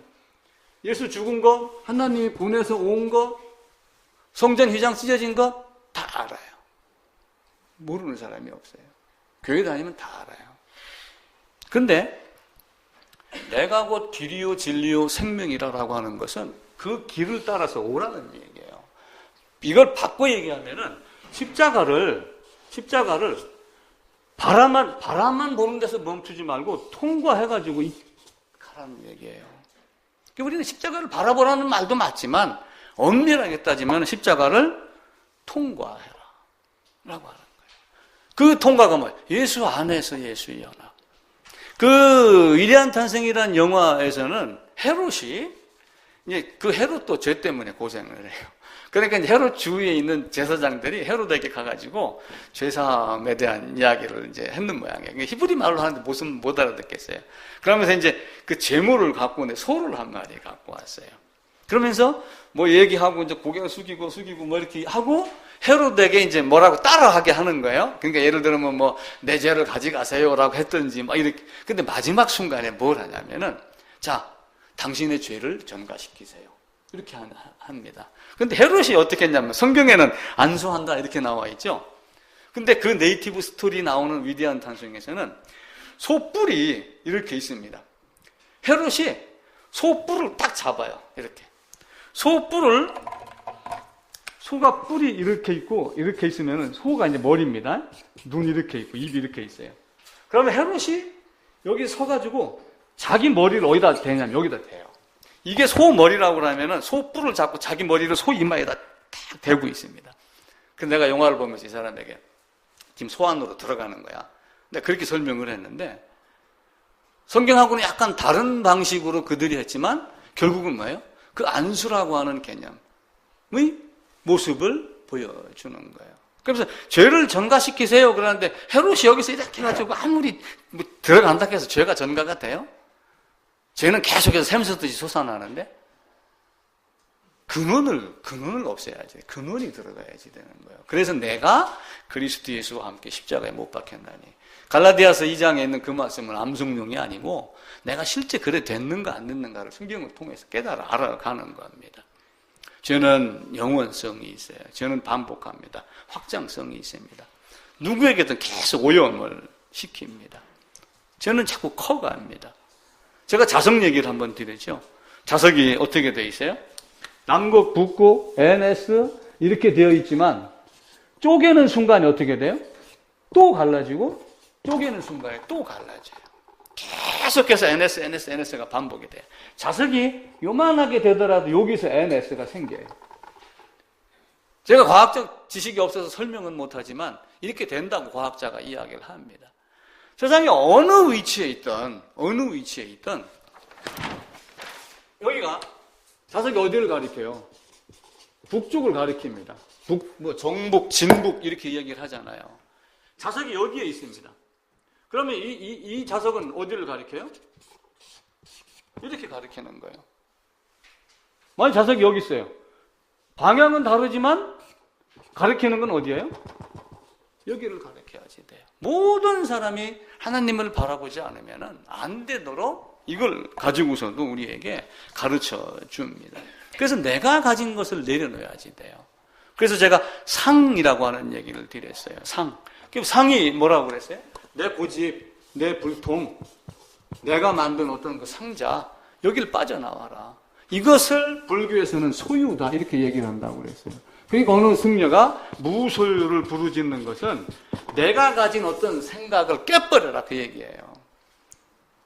예수 죽은 거, 하나님이 보내서 온 거, 성전 휘장 찢어진 거 다 알아요. 모르는 사람이 없어요. 교회 다니면 다 알아요. 근데 내가 곧 길이요 진리요 생명이라고 하는 것은 그 길을 따라서 오라는 얘기예요. 이걸 바꿔 얘기하면은 십자가를 바라만 보는 데서 멈추지 말고 통과해가지고 가라는 얘기예요. 우리는 십자가를 바라보라는 말도 맞지만 엄밀하게 따지면 십자가를 통과해라 라고 하는 거예요. 그 통과가 뭐예요? 예수 안에서 예수의 연합. 그 위대한 탄생이라는 영화에서는 헤롯이 이제 그 헤롯도 죄 때문에 고생을 해요. 그러니까 이제 헤롯 주위에 있는 제사장들이 헤롯에게 가가지고 죄사함에 대한 이야기를 이제 했는 모양이에요. 히브리 말로 하는데 무슨 못 알아듣겠어요. 그러면서 이제 그 제물을 갖고 소를 한 마리 갖고 왔어요. 그러면서 뭐 얘기하고 이제 고개를 숙이고 뭐 이렇게 하고 헤롯에게 이제 뭐라고 따라하게 하는 거예요. 그러니까 예를 들면 뭐 내 죄를 가져가세요라고 했든지 막 이렇게. 근데 마지막 순간에 뭘 하냐면은 자, 당신의 죄를 전가시키세요. 이렇게 합니다. 근데 헤롯이 어떻게 했냐면 성경에는 안수한다 이렇게 나와 있죠. 근데 그 네이티브 스토리 나오는 위대한 탄생에서는 소뿔이 이렇게 있습니다. 헤롯이 소뿔을 딱 잡아요. 이렇게. 소가 뿔이 이렇게 있고 이렇게 있으면 소가 이제 머리입니다. 눈 이렇게 있고 입이 이렇게 있어요. 그러면 헤롯이 여기 서가지고 자기 머리를 어디다 대냐면 여기다 대요. 이게 소 머리라고 하면은 소 뿔을 잡고 자기 머리를 소 이마에다 탁 대고 있습니다. 그래서 내가 영화를 보면서 이 사람에게 지금 소 안으로 들어가는 거야. 근데 그렇게 설명을 했는데 성경하고는 약간 다른 방식으로 그들이 했지만 결국은 뭐예요? 그 안수라고 하는 개념의 모습을 보여주는 거예요. 그래서 죄를 전가시키세요. 그러는데 헤롯이 여기서 이렇게 해가지고 아무리 뭐 들어간다 해서 죄가 전가가 돼요? 죄는 계속해서 샘솟듯이 솟아나는데 근원을 없애야지. 근원이 들어가야지 되는 거예요. 그래서 내가 그리스도 예수와 함께 십자가에 못 박혔나니. 갈라디아서 2장에 있는 그 말씀은 암송용이 아니고 내가 실제 그래 됐는가 안 됐는가를 성경을 통해서 깨달아 알아가는 겁니다. 죄는 영원성이 있어요. 죄는 반복합니다. 확장성이 있습니다. 누구에게든 계속 오염을 시킵니다. 죄는 자꾸 커갑니다. 제가 자석 얘기를 한번 드리죠. 자석이 어떻게 되어 있어요? 남극, 북극, NS 이렇게 되어 있지만 쪼개는 순간에 어떻게 돼요? 또 갈라지고 쪼개는 순간에 또 갈라져요. 계속해서 NS가 반복이 돼요. 자석이 요만하게 되더라도 여기서 NS가 생겨요. 제가 과학적 지식이 없어서 설명은 못하지만 이렇게 된다고 과학자가 이야기를 합니다. 세상에 어느 위치에 있든 여기가 자석이 어디를 가리켜요? 북쪽을 가리킵니다. 정북, 진북 이렇게 이야기를 하잖아요. 자석이 여기에 있습니다. 그러면 이 자석은 어디를 가리켜요? 이렇게 가리키는 거예요. 만약 자석이 여기 있어요. 방향은 다르지만 가리키는 건 어디예요? 여기를 가리켜야지 돼요. 모든 사람이 하나님을 바라보지 않으면 안 되도록 이걸 가지고서도 우리에게 가르쳐 줍니다. 그래서 내가 가진 것을 내려놓아야지 돼요. 그래서 제가 상이라고 하는 얘기를 드렸어요. 상이 뭐라고 그랬어요? 내 고집, 내 불통, 내가 만든 어떤 그 상자, 여길 빠져나와라. 이것을 불교에서는 소유다 이렇게 얘기를 한다고 그랬어요. 그러니까 어느 승려가 무소유를 부르짖는 것은 내가 가진 어떤 생각을 깨버려라 그 얘기예요.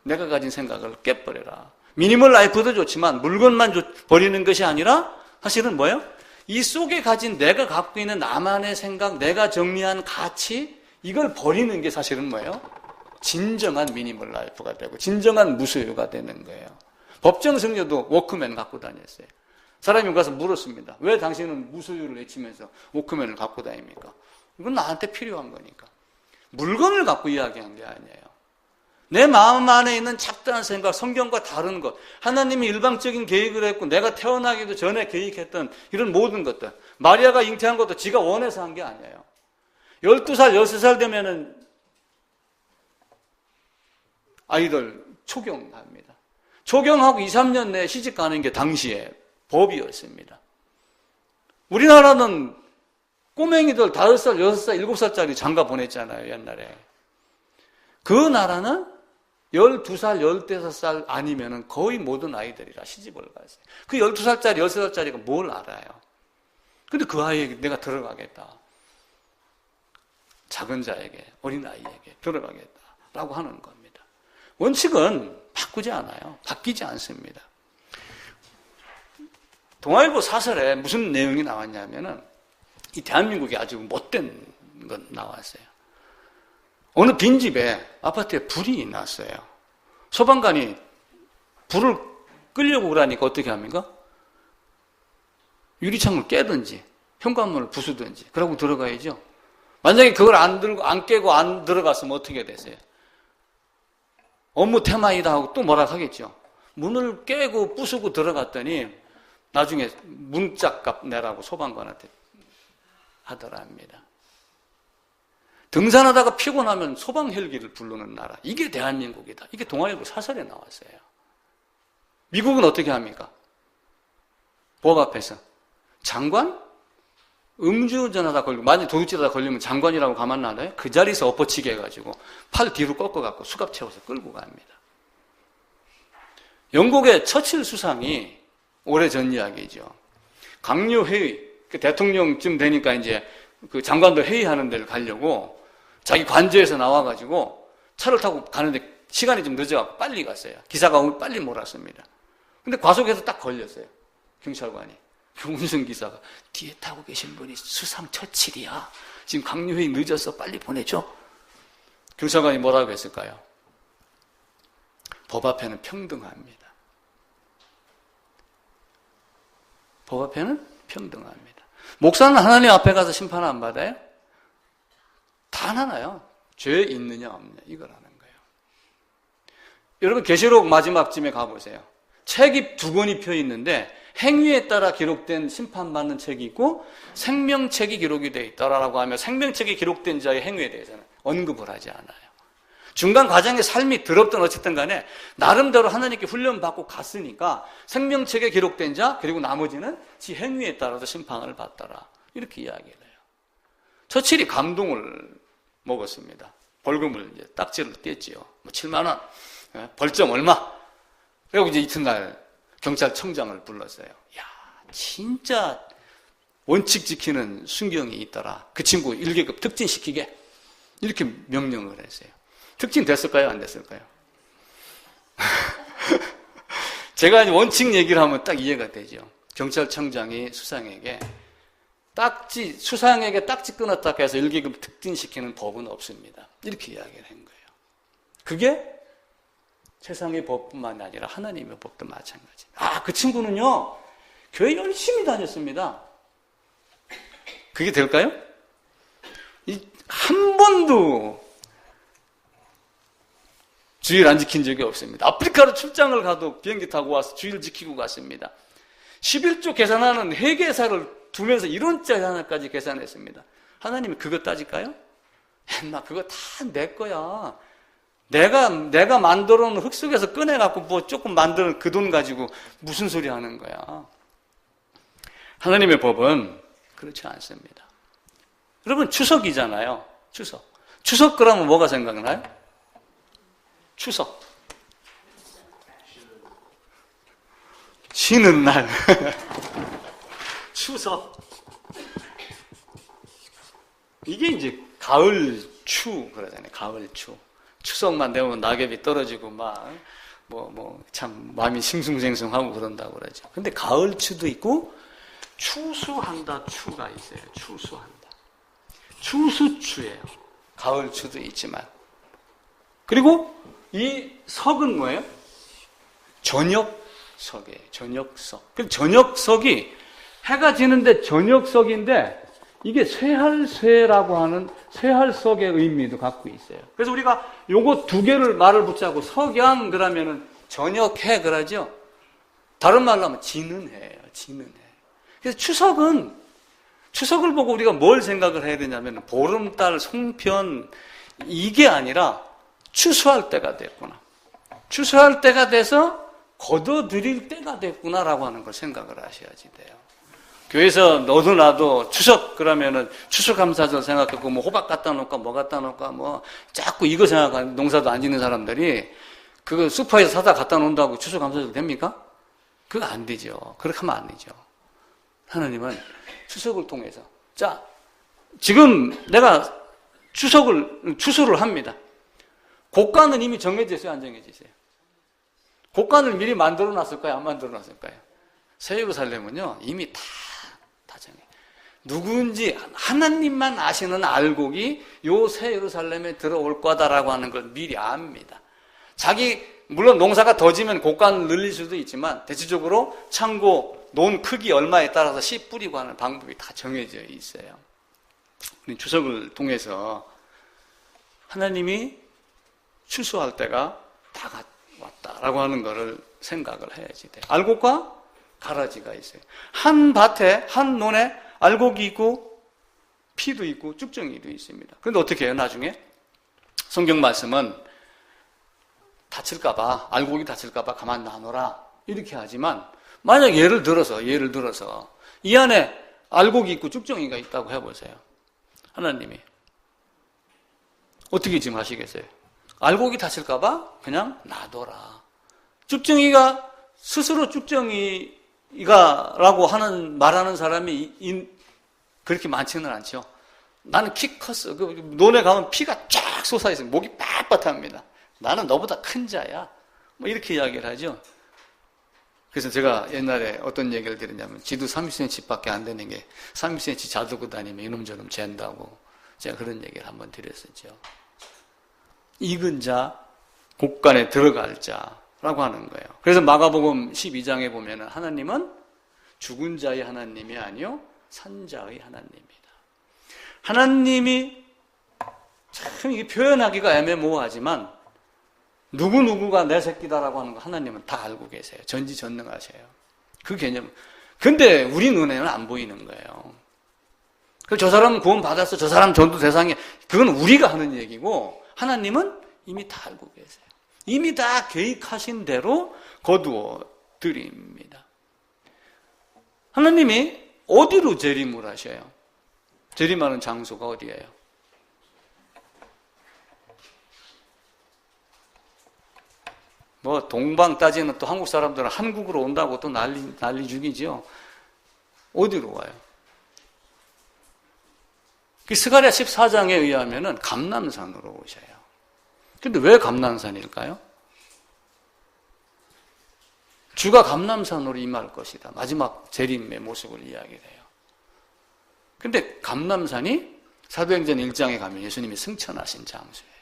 내가 가진 생각을 깨버려라. 미니멀 라이프도 좋지만 물건만 버리는 것이 아니라 사실은 뭐예요? 이 속에 가진 내가 갖고 있는 나만의 생각, 내가 정리한 가치, 이걸 버리는 게 사실은 뭐예요? 진정한 미니멀 라이프가 되고 진정한 무소유가 되는 거예요. 법정 승려도 워크맨 갖고 다녔어요. 사람이 가서 물었습니다. 왜 당신은 무소유를 외치면서 워크맨을 갖고 다닙니까? 이건 나한테 필요한 거니까. 물건을 갖고 이야기한 게 아니에요. 내 마음 안에 있는 잡다한 생각, 성경과 다른 것, 하나님이 일방적인 계획을 했고 내가 태어나기도 전에 계획했던 이런 모든 것들, 마리아가 잉태한 것도 지가 원해서 한 게 아니에요. 12살, 13살 되면은 아이들 초경합니다. 초경하고 2, 3년 내에 시집 가는 게 당시에 법이었습니다. 우리나라는 꼬맹이들 5살, 6살, 7살짜리 장가 보냈잖아요, 옛날에. 그 나라는 12살, 15살 아니면은 거의 모든 아이들이라 시집을 갔어요. 그 12살짜리, 16살짜리가 뭘 알아요? 근데 그 아이에게 내가 들어가겠다. 작은 자에게, 어린아이에게 들어가겠다라고 하는 겁니다. 원칙은 바꾸지 않아요. 바뀌지 않습니다. 동아일보 사설에 무슨 내용이 나왔냐면은 이 대한민국이 아주 못된 건 나왔어요. 어느 빈집에 아파트에 불이 났어요. 소방관이 불을 끄려고 그러니까 어떻게 합니까? 유리창을 깨든지 현관문을 부수든지 그러고 들어가야죠. 만약에 그걸 안 깨고 안 들어갔으면 어떻게 되세요? 업무 태만이다 하고 또 뭐라 하겠죠. 문을 깨고 부수고 들어갔더니 나중에 문짝값 내라고 소방관한테 하더랍니다. 등산하다가 피곤하면 소방 헬기를 부르는 나라. 이게 대한민국이다. 이게 동아일보 사설에 나왔어요. 미국은 어떻게 합니까? 법 앞에서 장관? 음주운전하다 걸리고 만약 도둑질하다 걸리면 장관이라고 가만 놔둬요? 그 자리에서 엎어치게 해가지고 팔 뒤로 꺾어갖고 수갑 채워서 끌고 갑니다. 영국의 처칠 수상이 오래전 이야기죠. 강요회의, 그 대통령쯤 되니까 이제 그 장관들 회의하는 데를 가려고 자기 관저에서 나와가지고 차를 타고 가는데 시간이 좀 늦어갖고 빨리 갔어요. 기사가 오면 빨리 몰았습니다. 근데 과속해서 딱 걸렸어요. 경찰관이. 운전기사가 뒤에 타고 계신 분이 수상 처칠이야. 지금 강요회의 늦어서 빨리 보내줘. 경찰관이 뭐라고 했을까요? 법 앞에는 평등합니다. 법 앞에는 평등합니다. 목사는 하나님 앞에 가서 심판 안 받아요? 단 하나요. 죄 있느냐 없느냐 이걸 하는 거예요. 여러분 계시록 마지막 쯤에 가보세요. 책이 2권이 펴 있는데 행위에 따라 기록된 심판받는 책이 있고 생명책이 기록이 되어 있다라고 하면 생명책이 기록된 자의 행위에 대해서는 언급을 하지 않아요. 중간 과정의 삶이 더럽든 어쨌든 간에 나름대로 하나님께 훈련받고 갔으니까 생명책에 기록된 자 그리고 나머지는 지 행위에 따라서 심판을 받더라. 이렇게 이야기를 해요. 처칠이 감동을 먹었습니다. 벌금을 이제 딱지를 뗐지요. 뭐 7만 원, 벌점 얼마. 그리고 이제 이튿날 경찰청장을 불렀어요. 야, 진짜 원칙 지키는 순경이 있더라. 그 친구 1계급 특진시키게 이렇게 명령을 했어요. 특진 됐을까요? 안 됐을까요? 제가 이제 원칙 얘기를 하면 딱 이해가 되죠. 경찰청장이 수상에게 수상에게 딱지 끊었다 해서 1계급 특진시키는 법은 없습니다. 이렇게 이야기를 한 거예요. 그게 세상의 법뿐만 아니라 하나님의 법도 마찬가지입니다. 그 친구는요, 교회 열심히 다녔습니다. 그게 될까요? 한 번도 주일 안 지킨 적이 없습니다. 아프리카로 출장을 가도 비행기 타고 와서 주일 지키고 갔습니다. 11조 계산하는 회계사를 두면서 이론짜리 하나까지 계산했습니다. 하나님이 그거 따질까요? 나 그거 다 내 거야. 내가 만들어 놓은 흙 속에서 꺼내갖고 뭐 조금 만드는 그 돈 가지고 무슨 소리 하는 거야. 하나님의 법은 그렇지 않습니다. 여러분 추석이잖아요. 추석 그러면 뭐가 생각나요? 추석. 쉬는 날. 추석. 이게 이제 가을추 그러잖아요. 가을추. 추석만 되면 낙엽이 떨어지고 참 마음이 싱숭생숭하고 그런다고 그러죠. 근데 가을추도 있고 추수한다 추가 있어요. 추수한다. 추수추예요. 가을추도 있지만. 그리고 이 석은 뭐예요? 저녁석이에요. 저녁석. 그 저녁석이 해가 지는데 저녁석인데 이게 쇠할쇠라고 하는 쇠할석의 의미도 갖고 있어요. 그래서 우리가 요거 두 개를 말을 붙잡고 석양 그러면은 저녁해 그러죠. 다른 말로 하면 지는 해예요. 지는 해. 그래서 추석을 보고 우리가 뭘 생각을 해야 되냐면 보름달, 송편 이게 아니라 추수할 때가 됐구나. 추수할 때가 돼서 거둬들일 때가 됐구나라고 하는 걸 생각을 하셔야지 돼요. 교회에서 너도 나도 추석 그러면은 추수감사절 생각하고 호박 갖다 놓을까 뭐 갖다 놓을까 자꾸 이거 생각하는 농사도 안 짓는 사람들이 그거 슈퍼에서 사다 갖다 놓는다고 추수감사절 됩니까? 그거 안 되죠. 그렇게 하면 안 되죠. 하나님은 추석을 통해서 자 지금 내가 추수를 합니다. 곡간은 이미 정해져 있어요? 안 정해져 있어요? 곡간을 미리 만들어 놨을까요? 안 만들어 놨을까요? 새 예루살렘은요 이미 다 정해. 누구인지 하나님만 아시는 알곡이 요 새 예루살렘에 들어올 거다라고 하는 걸 미리 압니다. 물론 농사가 더 지면 곡간을 늘릴 수도 있지만 대체적으로 창고 논 크기 얼마에 따라서 씨 뿌리고 하는 방법이 다 정해져 있어요. 추석을 통해서 하나님이 추수할 때가 다 왔다라고 하는 것을 생각을 해야지 돼요. 알곡과 가라지가 있어요. 한 밭에, 한 논에 알곡이 있고 피도 있고 쭉정이도 있습니다. 그런데 어떻게 해요? 나중에 성경 말씀은 다칠까봐, 알곡이 다칠까봐 가만 놔둬라 이렇게 하지만 만약 예를 들어서 이 안에 알곡이 있고 쭉정이가 있다고 해보세요. 하나님이 어떻게 지금 하시겠어요? 알곡이 다칠까봐 그냥 놔둬라. 쭉정이가 스스로 쭉정이가라고 말하는 사람이 그렇게 많지는 않죠. 나는 키 컸어. 논에 가면 피가 쫙 솟아있어요. 목이 빳빳합니다. 나는 너보다 큰 자야. 이렇게 이야기를 하죠. 그래서 제가 옛날에 어떤 얘기를 드렸냐면 지도 30cm 밖에 안 되는 게 30cm 자두고 다니면 이놈저놈 잰다고 제가 그런 얘기를 한번 드렸었죠. 익은 자, 곡간에 들어갈 자라고 하는 거예요. 그래서 마가복음 12장에 보면 하나님은 죽은 자의 하나님이 아니요 산자의 하나님입니다. 하나님이 참 이게 표현하기가 애매모호하지만 누구누구가 내 새끼다라고 하는 거 하나님은 다 알고 계세요. 전지전능하세요. 그 개념. 근데 우리 눈에는 안 보이는 거예요. 그래서 저 사람은 구원 받았어. 저 사람 전도 대상에 그건 우리가 하는 얘기고 하나님은 이미 다 알고 계세요. 이미 다 계획하신 대로 거두어 드립니다. 하나님이 어디로 재림을 하셔요? 재림하는 장소가 어디예요? 동방 따지는 또 한국 사람들은 한국으로 온다고 또 난리 죽이죠. 어디로 와요? 스가랴 14장에 의하면은 감람산으로 오셔요. 근데 왜 감람산일까요? 주가 감람산으로 임할 것이다. 마지막 재림의 모습을 이야기해요. 근데 감람산이 사도행전 1장에 가면 예수님이 승천하신 장소예요.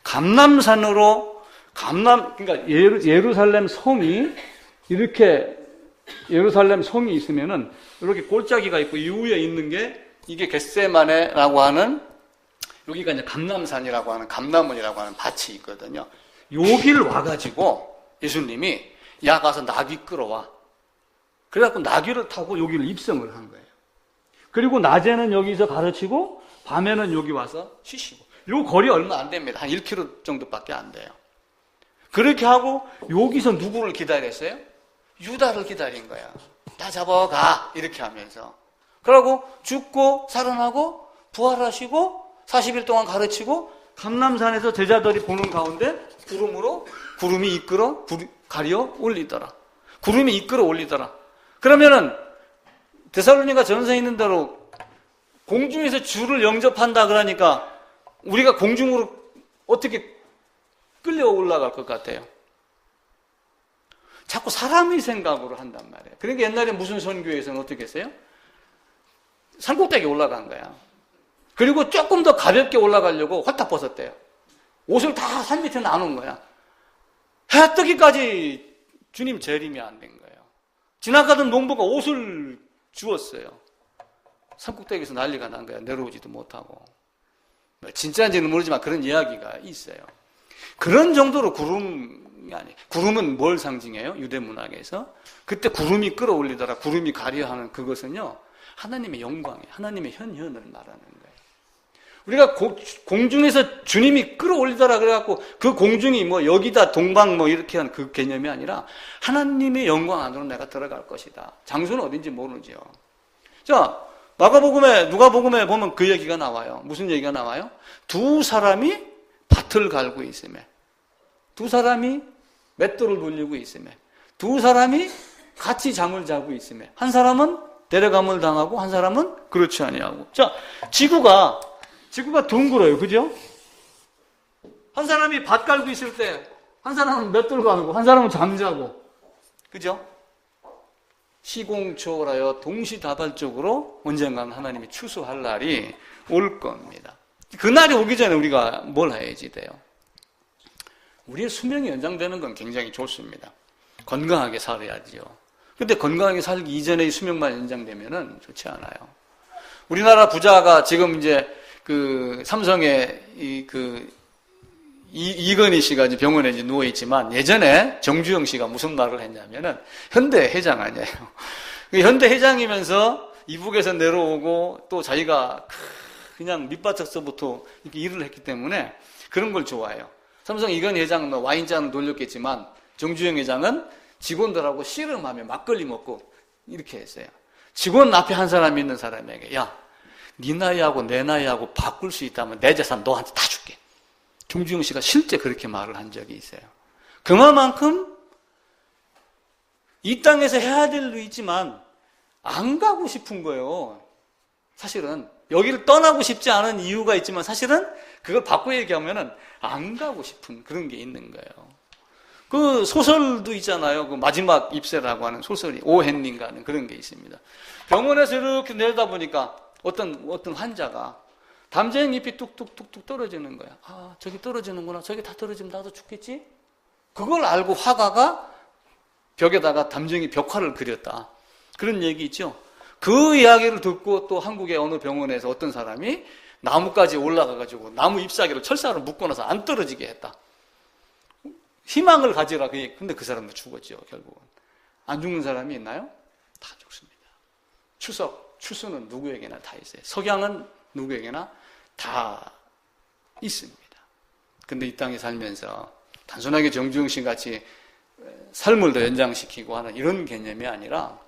감람산으로 그러니까 예루살렘 성이 이렇게 예루살렘 성이 있으면은 이렇게 골짜기가 있고 이후에 있는 게 이게 겟세마네라고 하는 여기가 이제 감람산이라고 하는 감람원이라고 하는 밭이 있거든요. 여기를 와가지고 예수님이 야 가서 나귀 끌어와. 그래갖고 나귀를 타고 여기를 입성을 한 거예요. 그리고 낮에는 여기서 가르치고 밤에는 여기 와서 쉬시고. 요 거리 얼마 안 됩니다. 한 1km 정도밖에 안 돼요. 그렇게 하고 여기서 누구를 기다렸어요? 유다를 기다린 거야. 나 잡아가 이렇게 하면서. 그러고 죽고 살아나고 부활하시고 40일 동안 가르치고 감람산에서 제자들이 보는 가운데 구름이 이끌어 가려 올리더라. 구름이 이끌어 올리더라. 그러면은 데살로니가 전서에 있는 대로 공중에서 주를 영접한다 그러니까 우리가 공중으로 어떻게 끌려 올라갈 것 같아요? 자꾸 사람의 생각으로 한단 말이에요. 그러니까 옛날에 무슨 선교에서는 어떻게 했어요? 산꼭대기에 올라간 거야. 그리고 조금 더 가볍게 올라가려고 홀딱 벗었대요. 옷을 다 산 밑에 나눈 거야. 해 뜨기까지 주님 재림이 안 된 거예요. 지나가던 농부가 옷을 주었어요. 산꼭대기에서 난리가 난 거야. 내려오지도 못하고. 진짜인지는 모르지만 그런 이야기가 있어요. 그런 정도로 구름이 아니에요. 구름은 뭘 상징해요? 유대 문학에서. 그때 구름이 끌어올리더라. 구름이 가려하는 그것은요. 하나님의 영광이에요. 하나님의 현현을 말하는 거예요. 우리가 공중에서 주님이 끌어올리더라 그래갖고 그 공중이 뭐 여기다 동방 뭐 이렇게 한 그 개념이 아니라 하나님의 영광 안으로 내가 들어갈 것이다. 장소는 어딘지 모르죠. 자, 누가복음에 보면 그 얘기가 나와요. 무슨 얘기가 나와요? 두 사람이 밭을 갈고 있으며, 두 사람이 맷돌을 돌리고 있으며, 두 사람이 같이 잠을 자고 있으며, 한 사람은 데려감을 당하고 한 사람은 그렇지 아니하고. 자, 지구가 둥글어요. 그죠? 한 사람이 밭 갈고 있을 때 한 사람은 맷돌 갈고 한 사람은 잠자고. 그죠? 시공초월하여 동시다발적으로 언젠가는 하나님이 추수할 날이 올 겁니다. 그 날이 오기 전에 우리가 뭘 해야지 돼요? 우리의 수명이 연장되는 건 굉장히 좋습니다. 건강하게 살아야지요. 근데 건강하게 살기 이전의 수명만 연장되면은 좋지 않아요. 우리나라 부자가 지금 이제 그 삼성의 이건희 씨가 이제 병원에 이제 누워있지만 예전에 정주영 씨가 무슨 말을 했냐면은 현대 회장 아니에요. 현대 회장이면서 이북에서 내려오고 또 자기가 그냥 밑바닥서부터 이렇게 일을 했기 때문에 그런 걸 좋아해요. 삼성 이건희 회장은 와인잔을 돌렸겠지만 정주영 회장은 직원들하고 씨름하며 막걸리 먹고 이렇게 했어요. 직원 앞에 한 사람이 있는 사람에게 야, 네 나이하고 내 나이하고 바꿀 수 있다면 내 재산 너한테 다 줄게. 정주영 씨가 실제 그렇게 말을 한 적이 있어요. 그만큼 이 땅에서 해야 될 일도 있지만 안 가고 싶은 거예요. 사실은 여기를 떠나고 싶지 않은 이유가 있지만 사실은 그걸 바꿔 얘기하면은 안 가고 싶은 그런 게 있는 거예요. 그 소설도 있잖아요. 그 마지막 입세라고 하는 소설이 오헨린가 하는 그런 게 있습니다. 병원에서 이렇게 내다 보니까 어떤 환자가 담쟁이 잎이 뚝뚝뚝뚝 떨어지는 거야. 아, 저기 떨어지는구나. 저기 다 떨어지면 나도 죽겠지? 그걸 알고 화가가 벽에다가 담쟁이 벽화를 그렸다. 그런 얘기 있죠. 그 이야기를 듣고 또 한국의 어느 병원에서 어떤 사람이 나무까지 올라가가지고 나무 잎사귀를 철사로 묶어놔서 안 떨어지게 했다. 희망을 가지라. 근데 그 사람도 죽었죠, 결국은. 안 죽는 사람이 있나요? 다 죽습니다. 추수는 누구에게나 다 있어요. 석양은 누구에게나 다 있습니다. 근데 이 땅에 살면서 단순하게 정주영 씨 같이 삶을 더 연장시키고 하는 이런 개념이 아니라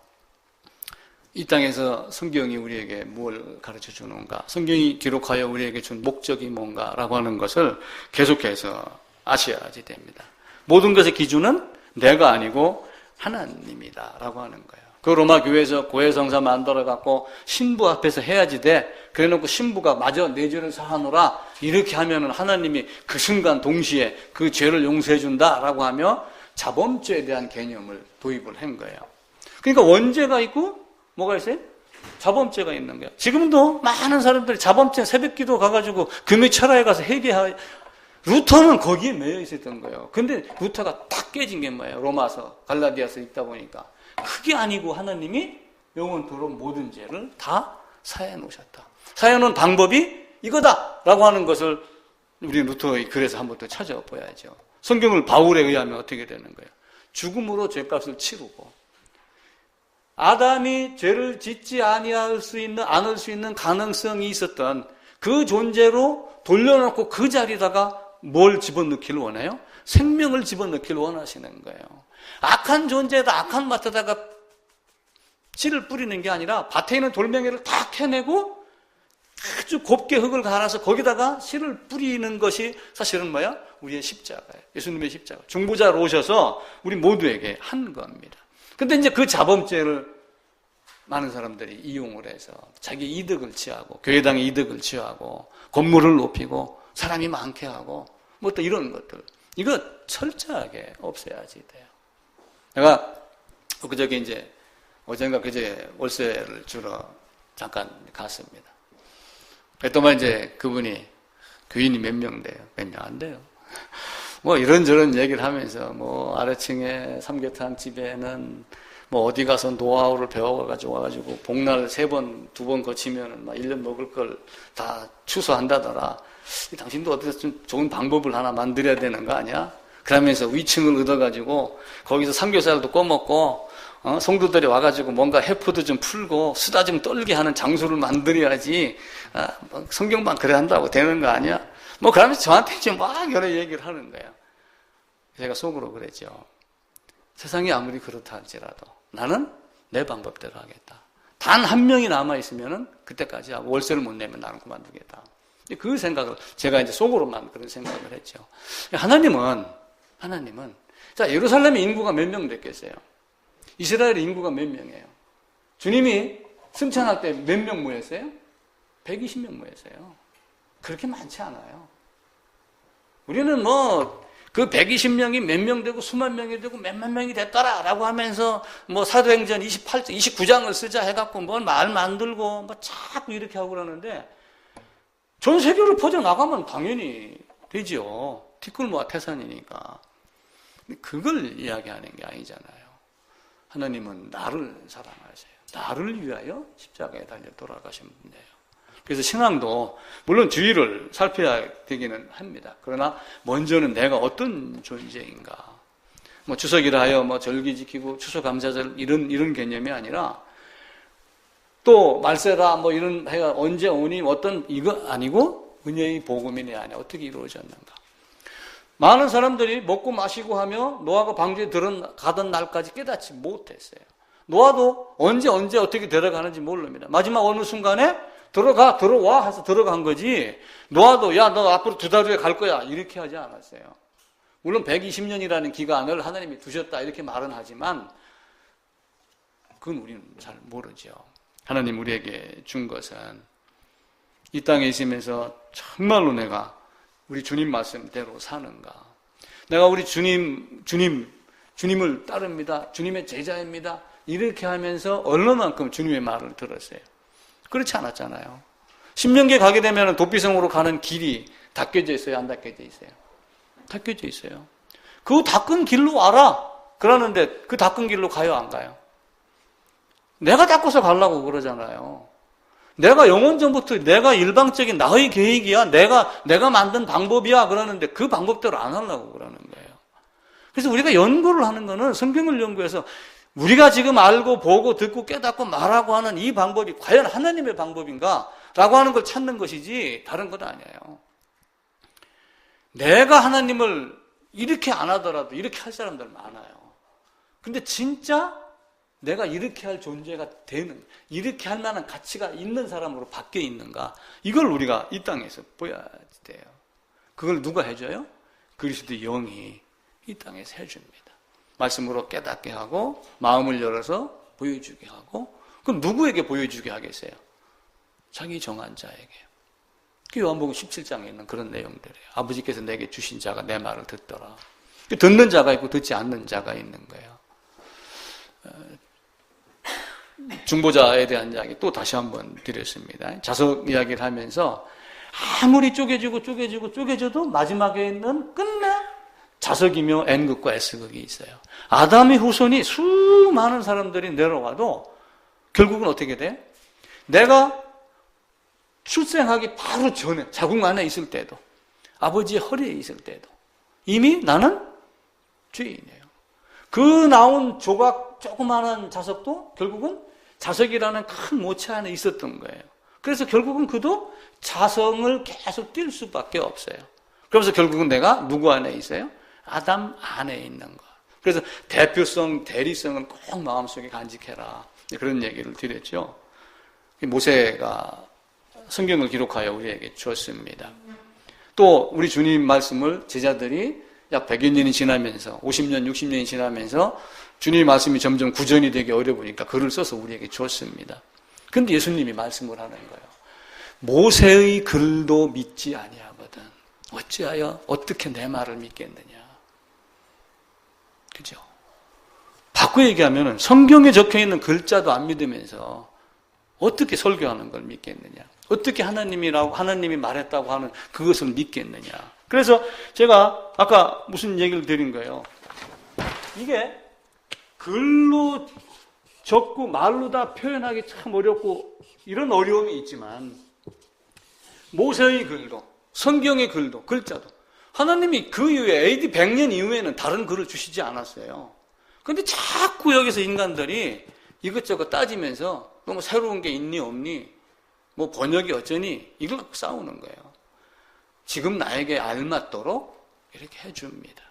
이 땅에서 성경이 우리에게 뭘 가르쳐 주는가, 성경이 기록하여 우리에게 준 목적이 뭔가라고 하는 것을 계속해서 아셔야지 됩니다. 모든 것의 기준은 내가 아니고 하나님이다라고 하는 거예요. 그 로마 교회에서 고해성사 만들어갖고 신부 앞에서 해야지 돼. 그래놓고 신부가 마저 내 죄를 사하노라 이렇게 하면은 하나님이 그 순간 동시에 그 죄를 용서해준다라고 하며 자범죄에 대한 개념을 도입을 한 거예요. 그러니까 원죄가 있고 뭐가 있어요? 자범죄가 있는 거예요. 지금도 많은 사람들이 자범죄 새벽기도 가가지고 금요 철화에 가서 회개하. 루터는 거기에 매여 있었던 거예요. 근데 루터가 딱 깨진 게 뭐예요? 로마서, 갈라디아서 읽다 보니까 그게 아니고 하나님이 영원토록 모든 죄를 다 사해 놓으셨다. 사해 놓은 방법이 이거다라고 하는 것을 우리 루터의 글에서 한번 더 찾아봐야죠. 성경을 바울에 의하면 어떻게 되는 거예요? 죽음으로 죄값을 치르고 아담이 죄를 짓지 않을 수 있는 가능성이 있었던 그 존재로 돌려놓고 그 자리에다가 뭘 집어넣기를 원해요? 생명을 집어넣기를 원하시는 거예요. 악한 존재에다 악한 밭에다가 씨를 뿌리는 게 아니라 밭에 있는 돌멩이를 다 캐내고 아주 곱게 흙을 갈아서 거기다가 씨를 뿌리는 것이 사실은 뭐야? 우리의 십자가예요. 예수님의 십자가. 중보자로 오셔서 우리 모두에게 한 겁니다. 근데 이제 그 자범죄를 많은 사람들이 이용을 해서 자기 이득을 취하고 교회당의 이득을 취하고 건물을 높이고 사람이 많게 하고 뭐 또 이런 것들. 이거 철저하게 없애야지 돼요. 내가 그저께 이제 어젠가 그제 월세를 주러 잠깐 갔습니다. 그랬더니 이제 그분이 교인이 몇 명 돼요? 몇 명 안 돼요. 뭐 이런저런 얘기를 하면서 뭐 아래층에 삼계탕 집에는 뭐 어디 가서 노하우를 배워가지고 와가지고 복날 3번, 2번 거치면은 막 1년 먹을 걸 다 추수한다더라. 당신도 어디서 좀 좋은 방법을 하나 만들어야 되는 거 아니야? 그러면서 위층을 얻어가지고 거기서 삼겹살도 꺼먹고 성도들이 와가지고 뭔가 해프도 좀 풀고 수다 좀 떨게 하는 장소를 만들어야지. 뭐 성경만 그래 한다고 되는 거 아니야? 뭐 그러면서 저한테 지금 막 여러 얘기를 하는 거예요. 제가 속으로 그랬죠. 세상이 아무리 그렇다 할지라도 나는 내 방법대로 하겠다. 단 한 명이 남아있으면은 그때까지 하고 월세를 못 내면 나는 그만두겠다. 그 생각을 제가 이제 속으로만 그런 생각을 했죠. 하나님은 자, 예루살렘의 인구가 몇 명 됐겠어요? 이스라엘의 인구가 몇 명이에요? 주님이 승천할 때 몇 명 모였어요? 120명 모였어요. 그렇게 많지 않아요. 우리는 뭐 그 120명이 몇 명 되고 수만 명이 되고 몇만 명이 됐더라라고 하면서 뭐 사도행전 29장을 쓰자 해갖고 뭐 말 만들고 뭐 자꾸 이렇게 하고 그러는데 전 세계로 퍼져나가면 당연히 되죠. 티끌모아 태산이니까. 그걸 이야기하는 게 아니잖아요. 하나님은 나를 사랑하세요. 나를 위하여 십자가에 달려 돌아가신 분이에요. 그래서 신앙도 물론 주의를 살펴야 되기는 합니다. 그러나 먼저는 내가 어떤 존재인가. 뭐 추석이라 하여 뭐 절기 지키고 추수감사절 이런 개념이 아니라 또 말세라 뭐 이런 해가 언제 오니 어떤 이거 아니고 은혜의 복음이 아니야. 어떻게 이루어졌는가. 많은 사람들이 먹고 마시고 하며 노아가 방주에 들어가던 날까지 깨닫지 못했어요. 노아도 언제 어떻게 들어가는지 모릅니다. 마지막 어느 순간에 들어와 해서 들어간 거지. 노아도 야 너 앞으로 2달 후에 갈 거야 이렇게 하지 않았어요. 물론 120년이라는 기간을 하나님이 두셨다 이렇게 말은 하지만 그건 우리는 잘 모르죠. 하나님 우리에게 준 것은 이 땅에 있으면서 정말로 내가 우리 주님 말씀대로 사는가. 내가 우리 주님을 따릅니다. 주님의 제자입니다. 이렇게 하면서 얼마만큼 주님의 말을 들었어요. 그렇지 않았잖아요. 신명기에 가게 되면 도피성으로 가는 길이 닦여져 있어요? 안 닦여져 있어요? 닦여져 있어요. 그 닦은 길로 와라. 그러는데 그 닦은 길로 가요? 안 가요? 내가 닦아서 가려고 그러잖아요. 내가 영원 전부터 내가 일방적인 나의 계획이야. 내가 만든 방법이야. 그러는데 그 방법대로 안 하려고 그러는 거예요. 그래서 우리가 연구를 하는 거는 성경을 연구해서 우리가 지금 알고 보고 듣고 깨닫고 말하고 하는 이 방법이 과연 하나님의 방법인가? 라고 하는 걸 찾는 것이지 다른 건 아니에요. 내가 하나님을 이렇게 안 하더라도 이렇게 할 사람들 많아요. 근데 진짜 내가 이렇게 할 존재가 되는, 이렇게 할 만한 가치가 있는 사람으로 바뀌어 있는가? 이걸 우리가 이 땅에서 보여야 돼요. 그걸 누가 해줘요? 그리스도의 영이 이 땅에서 해줍니다. 말씀으로 깨닫게 하고 마음을 열어서 보여주게 하고 그럼 누구에게 보여주게 하겠어요? 자기 정한 자에게. 그 요한복음 17장에 있는 그런 내용들이에요. 아버지께서 내게 주신 자가 내 말을 듣더라. 듣는 자가 있고 듣지 않는 자가 있는 거예요. 중보자에 대한 이야기 또 다시 한번 드렸습니다. 자석 이야기를 하면서 아무리 쪼개져도 마지막에 있는 끝내 자석이며 N극과 S극이 있어요. 아담의 후손이 수많은 사람들이 내려와도 결국은 어떻게 돼? 내가 출생하기 바로 전에 자궁 안에 있을 때도 아버지의 허리에 있을 때도 이미 나는 죄인이에요. 그 나온 조그마한 자석도 결국은 자석이라는 큰 모체 안에 있었던 거예요. 그래서 결국은 그도 자성을 계속 띌 수밖에 없어요. 그러면서 결국은 내가 누구 안에 있어요? 아담 안에 있는 것. 그래서 대표성, 대리성을 꼭 마음속에 간직해라. 그런 얘기를 드렸죠. 모세가 성경을 기록하여 우리에게 주었습니다. 또 우리 주님 말씀을 제자들이 약 100여 년이 지나면서 50년, 60년이 지나면서 주님의 말씀이 점점 구전이 되기 어려우니까 글을 써서 우리에게 주었습니다. 그런데 예수님이 말씀을 하는 거예요. 모세의 글도 믿지 아니하거든 어찌하여 어떻게 내 말을 믿겠느냐. 그죠? 바꿔 얘기하면 성경에 적혀있는 글자도 안 믿으면서 어떻게 설교하는 걸 믿겠느냐. 어떻게 하나님이 말했다고 하는 그것을 믿겠느냐. 그래서 제가 아까 무슨 얘기를 드린 거예요. 이게 글로 적고 말로 다 표현하기 참 어렵고 이런 어려움이 있지만 모세의 글도 성경의 글도 글자도 하나님이 그 이후에 AD 100년 이후에는 다른 글을 주시지 않았어요. 그런데 자꾸 여기서 인간들이 이것저것 따지면서 뭐 새로운 게 있니 없니 뭐 번역이 어쩌니 이걸 갖고 싸우는 거예요. 지금 나에게 알맞도록 이렇게 해줍니다.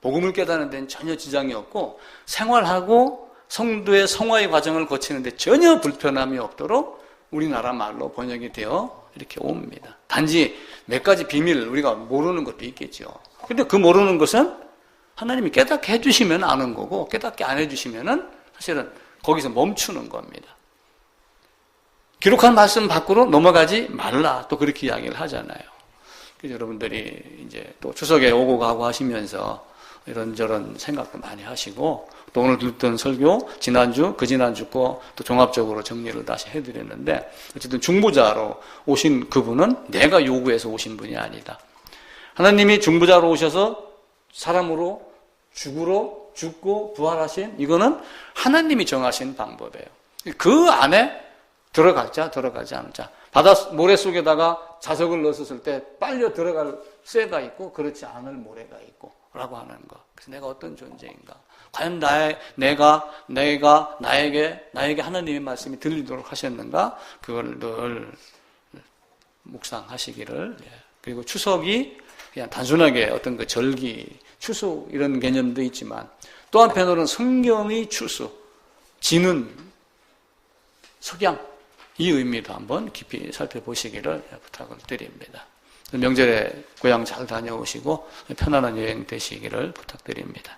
복음을 깨닫는 데는 전혀 지장이 없고 생활하고 성도의 성화의 과정을 거치는데 전혀 불편함이 없도록 우리나라 말로 번역이 되어 이렇게 옵니다. 단지 몇 가지 비밀 우리가 모르는 것도 있겠죠. 근데 그 모르는 것은 하나님이 깨닫게 해주시면 아는 거고 깨닫게 안 해주시면은 사실은 거기서 멈추는 겁니다. 기록한 말씀 밖으로 넘어가지 말라 또 그렇게 이야기를 하잖아요. 그래서 여러분들이 이제 또 추석에 오고 가고 하시면서 이런저런 생각도 많이 하시고 또 오늘 듣던 설교 지난주 그 지난주 거 또 종합적으로 정리를 다시 해드렸는데 어쨌든 중보자로 오신 그분은 내가 요구해서 오신 분이 아니다. 하나님이 중보자로 오셔서 사람으로 죽고 부활하신 이거는 하나님이 정하신 방법이에요. 그 안에 들어갈자 들어가지 않자. 바다 모래 속에다가 자석을 넣었을 때 빨려 들어갈 쇠가 있고 그렇지 않을 모래가 있고 라고 하는 거. 그래서 내가 어떤 존재인가? 과연 나에게 하나님의 말씀이 들리도록 하셨는가? 그걸 늘 묵상하시기를. 그리고 추석이 그냥 단순하게 어떤 그 절기, 추수 이런 개념도 있지만 또 한편으로는 성경의 추수, 지는, 석양 이 의미도 한번 깊이 살펴보시기를 부탁을 드립니다. 명절에 고향 잘 다녀오시고 편안한 여행 되시기를 부탁드립니다.